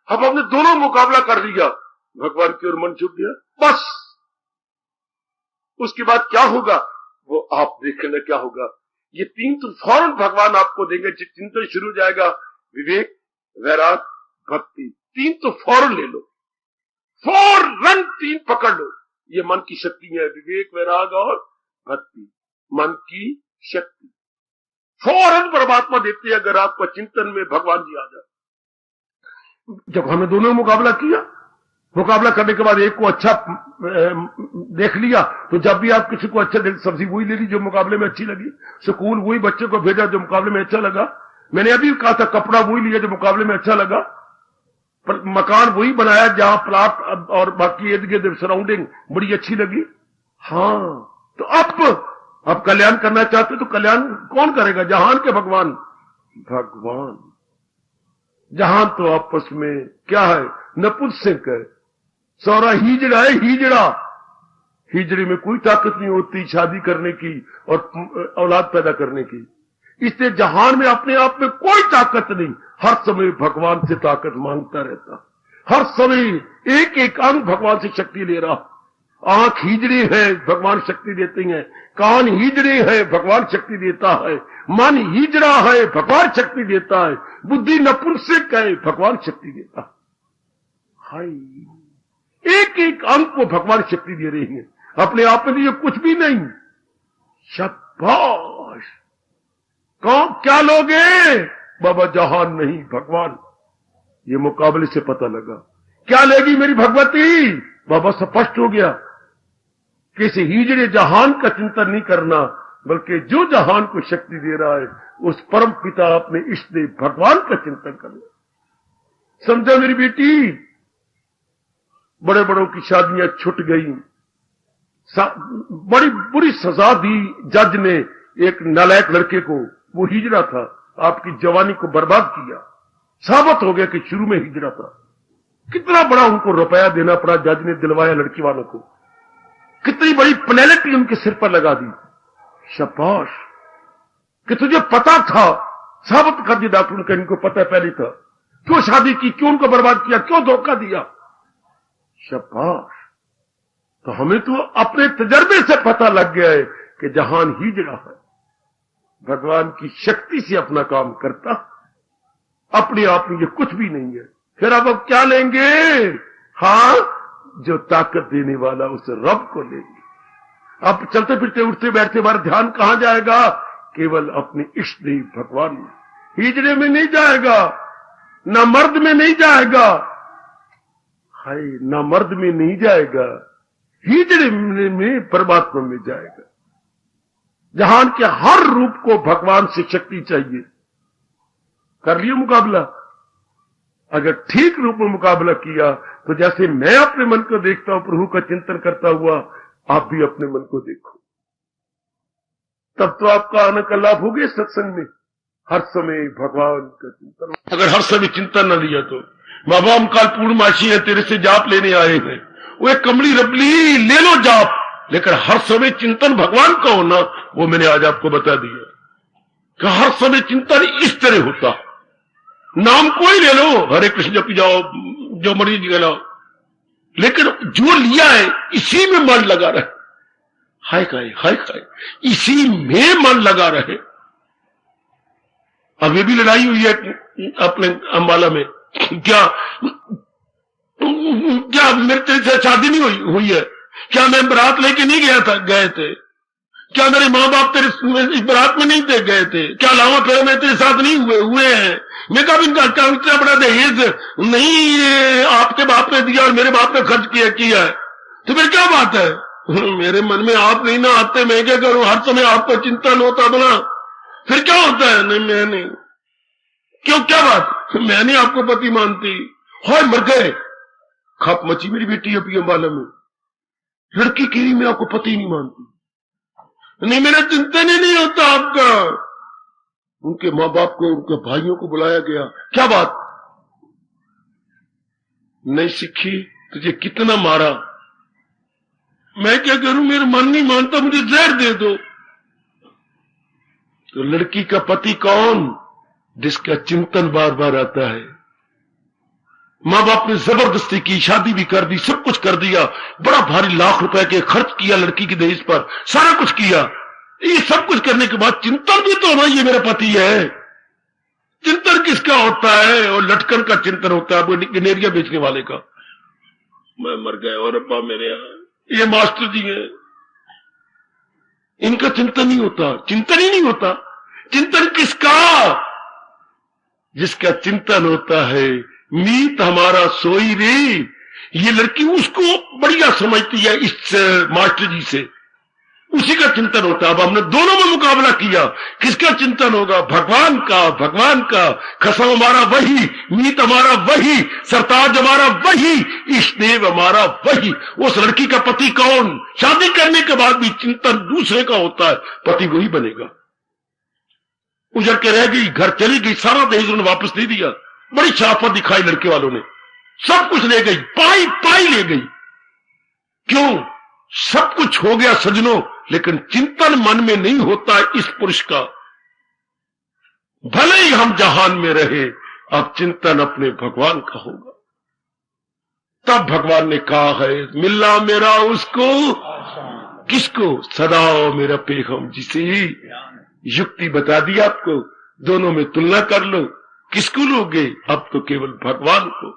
अब हमने दोनों मुकाबला कर लिया, भगवान की ओर मन झुक गया, बस। उसके बाद क्या होगा वो आप देखना क्या होगा। ये तीन तो फौरन भगवान आपको देंगे। चिंतन शुरू हो जाएगा, विवेक, वैराग, भक्ति। तीन तो फौरन ले लो, फौरन तीन पकड़ लो। ये मन की शक्ति है, विवेक, वैराग और भक्ति। मन की शक्ति फौरन परमात्मा देते हैं अगर आपका चिंतन में भगवान जी आ जाए। जब हमने दोनों मुकाबला किया, मुकाबला करने के बाद एक को अच्छा देख लिया, तो जब भी आप किसी को अच्छा देख, सब्जी वही ले ली जो मुकाबले में अच्छी लगी, स्कूल वही बच्चे को भेजा जो मुकाबले में अच्छा लगा। मैंने अभी कहा था कपड़ा वही लिया जो मुकाबले में अच्छा लगा, पर मकान वही बनाया जहां प्लाट और बाकी इर्द गिर्द सराउंडिंग बड़ी अच्छी लगी। हाँ, तो अब कल्याण करना चाहते तो कल्याण कौन करेगा? जहान के भगवान। भगवान जहान तो आपस में क्या है? नपुंसक है, सौरा हीजड़ा है। हीजड़े में कोई ताकत नहीं होती शादी करने की और औलाद पैदा करने की। इसलिए जहान में अपने आप में कोई ताकत नहीं, हर समय भगवान से ताकत मांगता रहता, हर समय एक एक अंग भगवान से शक्ति ले रहा। आंख हीजड़ी है, भगवान शक्ति देते हैं। कान हीजड़े है, भगवान शक्ति देता है। मन हीजड़ा है, भगवान शक्ति देता है। बुद्धि नपुंसक है, भगवान शक्ति देता है। हाय, एक एक अंग को भगवान शक्ति दे रही है, अपने आप में ये कुछ भी नहीं। शाबाश। कौन क्या लोगे? बाबा जहान नहीं, भगवान। ये मुकाबले से पता लगा। क्या लेगी मेरी भगवती? बाबा स्पष्ट हो गया कि इसे हीजड़े जहान का चिंतन नहीं करना, बल्कि जो जहान को शक्ति दे रहा है उस परम पिता अपने इष्ट देव भगवान का चिंतन करना। समझो मेरी बेटी, बड़े बड़ों की शादियां छूट गई, बड़ी बुरी सजा दी जज ने एक नालायक लड़के को। वो हिजड़ा था, आपकी जवानी को बर्बाद किया। साबित हो गया कि शुरू में हिजड़ा था। कितना बड़ा उनको रुपया देना पड़ा, जज ने दिलवाया लड़की वालों को। कितनी बड़ी पेनल्टी उनके सिर पर लगा दी। शाबाश कि तुझे पता था, साबित कर दिया डॉक्टर ने, इनको पता पहले था। क्यों शादी की, क्यों उनको बर्बाद किया, क्यों धोखा दिया? शाबाश। तो हमें तो अपने तजर्बे से पता लग गया है कि जहान हिजड़ा है, भगवान की शक्ति से अपना काम करता, अपने आप में ये कुछ भी नहीं है। फिर अब क्या लेंगे? हाँ, जो ताकत देने वाला उस रब को लेंगे। अब चलते फिरते उठते बैठते बार ध्यान कहां जाएगा? केवल अपने इष्ट देव भगवान में। हिजड़े में नहीं जाएगा, ना मर्द में नहीं जाएगा, हाय, ना मर्द में नहीं जाएगा, हिजड़े में परमात्मा में जाएगा। जहान के हर रूप को भगवान से शक्ति चाहिए। कर लियो मुकाबला। अगर ठीक रूप में मुकाबला किया तो जैसे मैं अपने मन को देखता हूं, प्रभु का चिंतन करता हुआ, आप भी अपने मन को देखो। तब तो आपका आने का लाभ हो गया सत्संग में। हर समय भगवान का चिंतन। अगर हर समय चिंतन न लिया तो बाबा हम कल पूर्णमासी है, तेरे से जाप लेने आए हैं, वो एक कमली रबली ले लो जाप, लेकिन हर समय चिंतन भगवान का होना, वो मैंने आज आपको बता दिया कि हर समय चिंतन इस तरह होता। नाम कोई ले लो, हरे कृष्ण जपी जाओ, जो मर्जी गलाओ, लेकिन जो लिया है इसी में मन लगा रहे। हाय खाए इसी में मन लगा रहे। अब ये भी लड़ाई हुई है अपने अंबाला में। क्या मेरे तेरे से शादी नहीं हुई है? क्या मैं बारात लेके नहीं गए थे? क्या मेरे माँ बाप तेरे इस बारात में नहीं गए थे? क्या लावा फेरे में तेरे साथ नहीं हुए हैं? मैं कहा इनका इतना बड़ा दहेज नहीं आपके बाप ने दिया और मेरे बाप ने खर्च किया है, तो फिर क्या बात है? मेरे मन में आप नहीं ना आते, मैं क्या करूं? हर समय आपको चिंतन होता बना, फिर क्या होता है? नहीं मैं नहीं। क्यों, क्या बात? मैंने आपको पति मानती। हाय मर गए, खप मची मेरी बेटी अभी अंबाला में। लड़की कह रही मैं आपको पति नहीं मानती। नहीं, मेरा चिंतन ही नहीं होता आपका। उनके मां बाप को, उनके भाइयों को बुलाया गया। क्या बात? नहीं सीखी, तुझे कितना मारा। मैं क्या करूं, मेरा मन नहीं मानता, मुझे जहर दे दो। तो लड़की का पति कौन? जिसका चिंतन बार बार आता है। मां बाप ने जबरदस्ती की, शादी भी कर दी, सब कुछ कर दिया, बड़ा भारी लाख रुपए के खर्च किया लड़की के दहेज पर, सारा कुछ किया। ये सब कुछ करने के बाद चिंतन भी तो होना, ये मेरा पति है। चिंतन किसका होता है? और लटकन का चिंतन होता है, वो गनेरिया बेचने वाले का। मैं मर गए और अब्बा मेरे यहाँ, ये मास्टर जी है, इनका चिंतन नहीं होता, चिंतन ही नहीं होता। चिंतन किसका? जिसका चिंतन होता है मीत हमारा सोई रे। ये लड़की उसको बढ़िया समझती है इस मास्टर जी से, उसी का चिंतन होता है। अब हमने दोनों में मुकाबला किया, किसका चिंतन होगा? भगवान का। भगवान का कसम हमारा वही, मीत हमारा वही, सरताज हमारा वही, इष्टदेव हमारा वही। उस लड़की का पति कौन? शादी करने के बाद भी चिंतन दूसरे का होता है, पति वही बनेगा। उजड़ के रह गई, घर चली गई, सारा दहेज उन्होंने वापस नहीं दिया। बड़ी शराफत दिखाई लड़के वालों ने, सब कुछ ले गई, पाई पाई ले गई। क्यों? सब कुछ हो गया सजनों, लेकिन चिंतन मन में नहीं होता इस पुरुष का। भले ही हम जहान में रहे, अब चिंतन अपने भगवान का होगा। तब भगवान ने कहा है, मिलना मेरा उसको, किसको? सदा मेरा पेगम जिसे। युक्ति बता दी आपको, दोनों में तुलना कर लो, किसको लोगे? अब तो केवल भगवान को।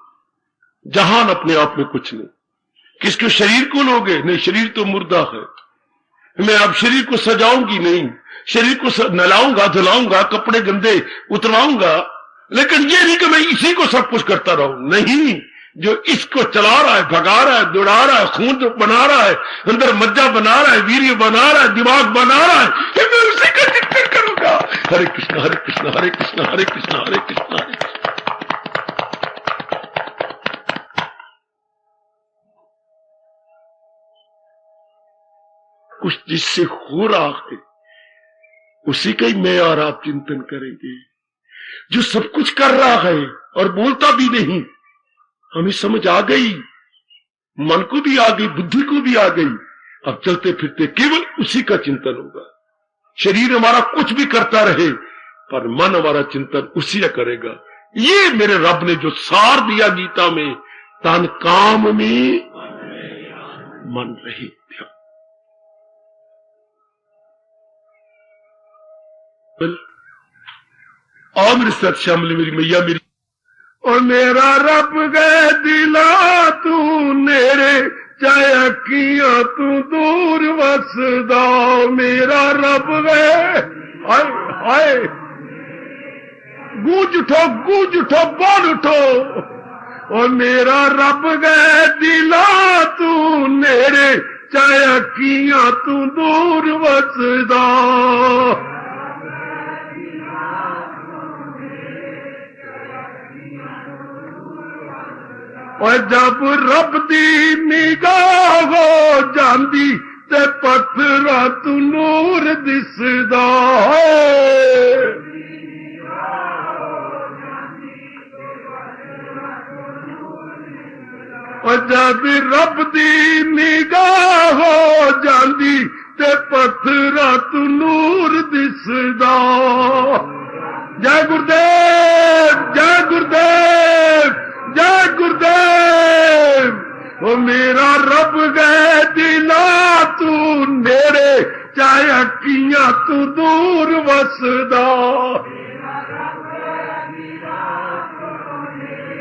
जहान अपने आप में कुछ नहीं। किसको? शरीर को लोगे? नहीं, शरीर तो मुर्दा है। मैं अब शरीर को सजाऊंगी नहीं, शरीर को नलाऊंगा, धुलाऊंगा, कपड़े गंदे उतरवाऊंगा, लेकिन ये नहीं कि मैं इसी को सब कुछ करता रहूं। नहीं, जो इसको चला रहा है, भगा रहा है, दौड़ा रहा है, खून बना रहा है, अंदर मज्जा बना रहा है, वीर्य बना रहा है, दिमाग बना रहा है, मैं उसी का जिक्र करूंगा। हरे कृष्ण हरे कृष्ण हरे कृष्ण हरे कृष्ण हरे कृष्ण हरे कृष्ण। कुछ जिससे हो रहा है उसी का ही मैं और आप चिंतन करेंगे। जो सब कुछ कर रहा है और बोलता भी नहीं, हमें समझ आ गई, मन को भी आ गई, बुद्धि को भी आ गई। अब चलते फिरते केवल उसी का चिंतन होगा। शरीर हमारा कुछ भी करता रहे, पर मन हमारा चिंतन उसी का करेगा। ये मेरे रब ने जो सार दिया गीता में, तन काम में मन रहे। और मेरे साथ शामिल मेरी मैया मेरी। और मेरा रब गए दिला तू नेड़े, चाहे अखियां तू दूर वसदा। मेरा रब गए, हाय हाय, गूंज उठो बोल उठो। और मेरा रब गए दिला तू नेड़े, चाहे अखियां तू दूर वसदा। और जब रब दी निगाह हो जांदी, ते पत्थरा तू नूर दिसदा। और जब रब दी निगाह हो जांदी, ते पत्थरा तू नूर दिसदा। जय गुरुदेव, जय गुरुदेव, जय गुरुदेव। वो मेरा रब गए दिला तू नेड़े, चाहे अखियां तू दूर वसदा।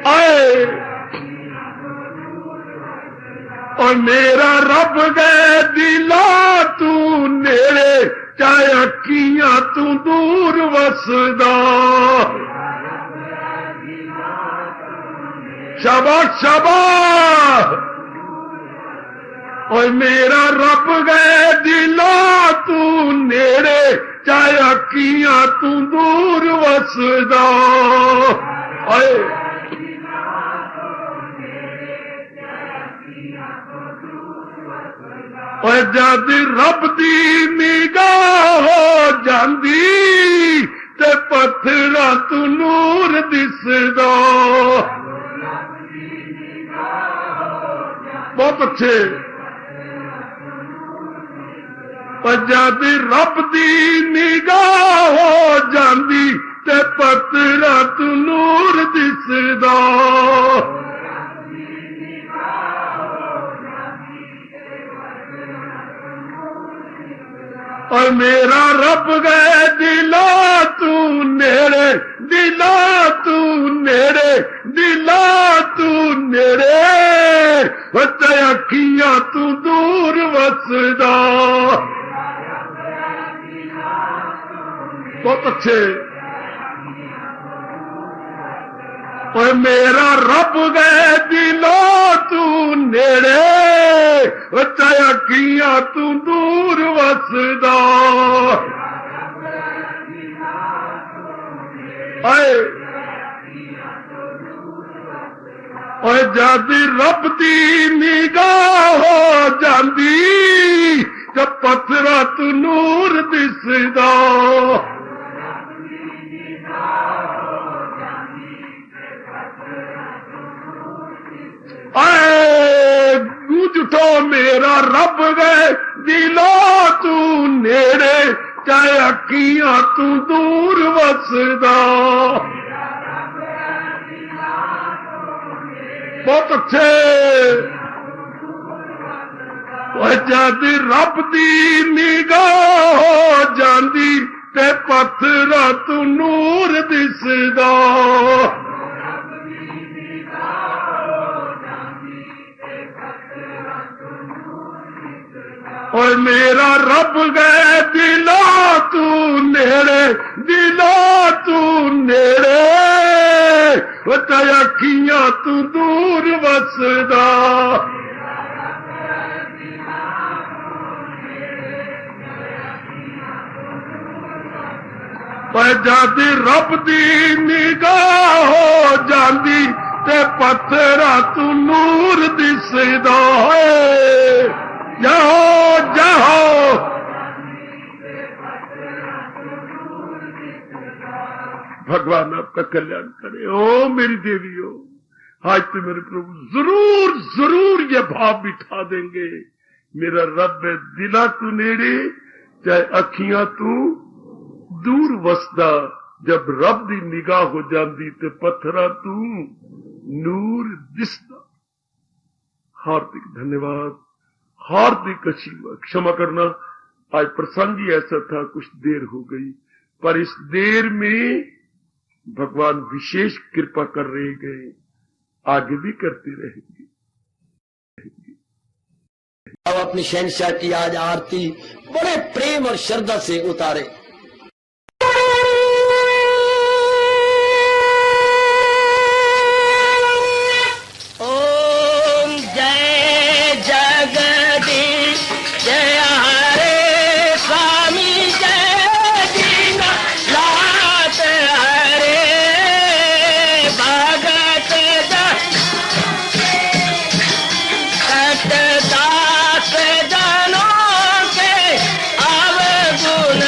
आए और मेरा रब गए दिला तू नेड़े, चाहे अखियां तू दूर वसदा। शाबाश शाबाश। और मेरा रब गए दिला तू नेड़े, चाहे अखियां तू दूर वसदा। आए और जद रब दी निगाह हो जांदी ते पत्थरां तू नूर दिसदा। बहुत अच्छे। और जद रब दी निगाह हो जांदी ते पत्थरां तू नूर दिसदा। और मेरा रब गए दिला तू नेड़े, दिला तू नेड़े, दिला तू नेड़े, बच्चे अखियां तू दूर वसदा। बहुत अच्छे। और मेरा रब गए दिला तू नेड़े, बच्चा अखियां तू दूर वसदा। और जद रब दी निगाह हो जांदी ते पत्थरां तू नूर दिसदा। गूंज उठो मेरा रब गए दिला तू नेड़े, चाहे अखियां तू दूर वसदा। बहुत अच्छे। जद रब दी निगाह हो जांदी ते पत्थरां तू नूर दिसदा। और मेरा रब गए दिला तू नेड़े, दिला तू नेड़े, बच्चा अखियां तू दूर वसदा। पर जद रब दी निगाह हो जांदी ते पत्थरां तू नूर दिसदा। जाओ जाओ भगवान आपका कल्याण करे। ओ मेरी देवियों, आज तो मेरे प्रभु जरूर जरूर ये भाव बिठा देंगे। मेरा रब है दिला तू नेड़े, चाहे अखियां तू दूर वसदा। जब रब दी निगाह हो जाती ते पत्थरा तू नूर दिसदा। हार्दिक धन्यवाद, हार्दिक आशीर्वाद। क्षमा करना, आज प्रसंग ही ऐसा था, कुछ देर हो गई, पर इस देर में भगवान विशेष कृपा कर रहे गए, आगे भी करते रहेंगे। अब अपनी शहंशाह की आज आरती बड़े प्रेम और श्रद्धा से उतारे। ओम जय जगदीश जय हरे स्वामी जय दीना लात हरे भगत सतदास जनों के अवगुण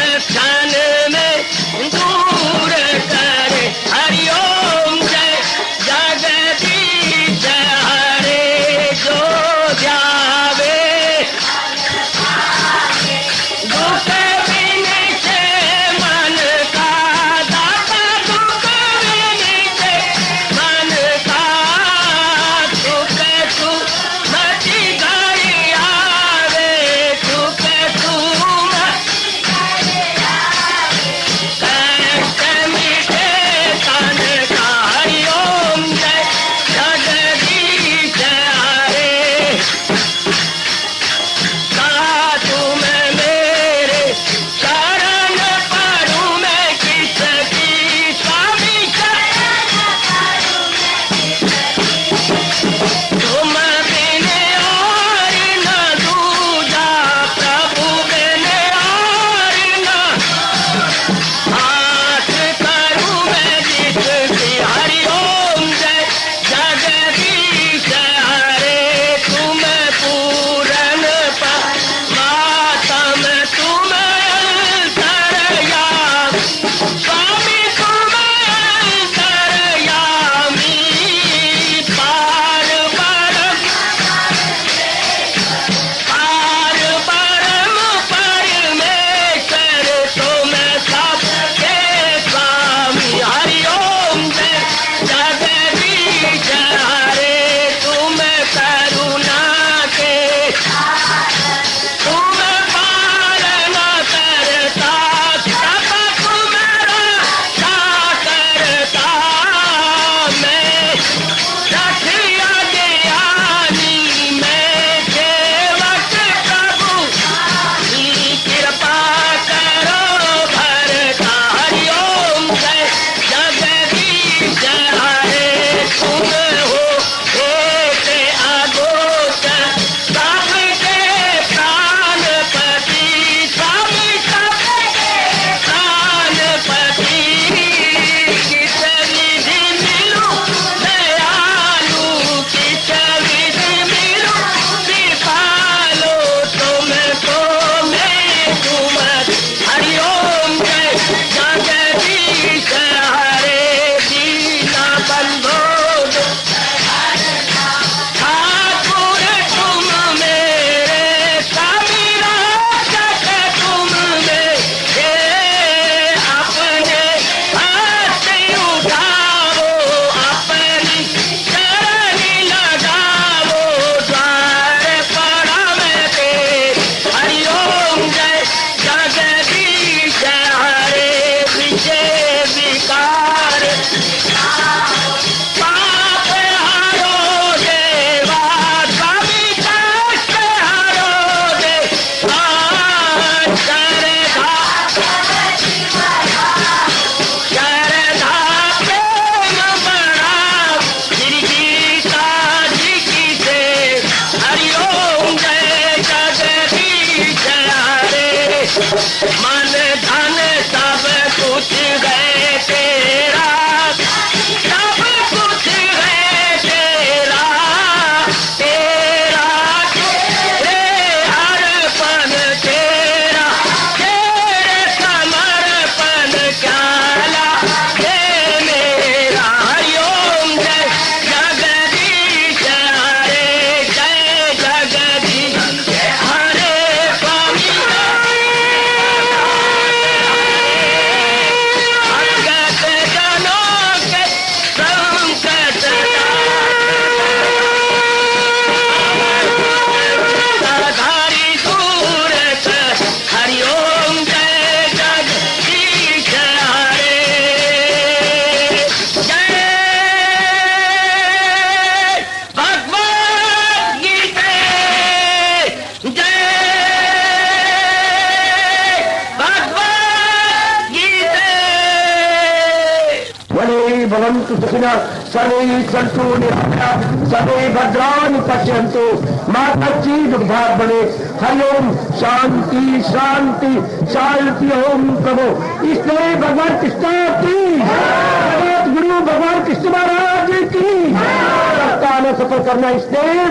भवन्तु सुखिनः सर्वे सन्तु निरामयाः सर्वे भद्राणि पश्यन्तु मा कश्चित् दुर्भाग् भवेत्। हरि ओम शांति शांति शांति। ओम प्रभु इसलिए भगवान कृष्ण की जगत गुरु भगवान कृष्ण महाराज की सप्ताह में सफल करना इसलिए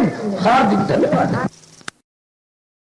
हार्दिक धन्यवाद।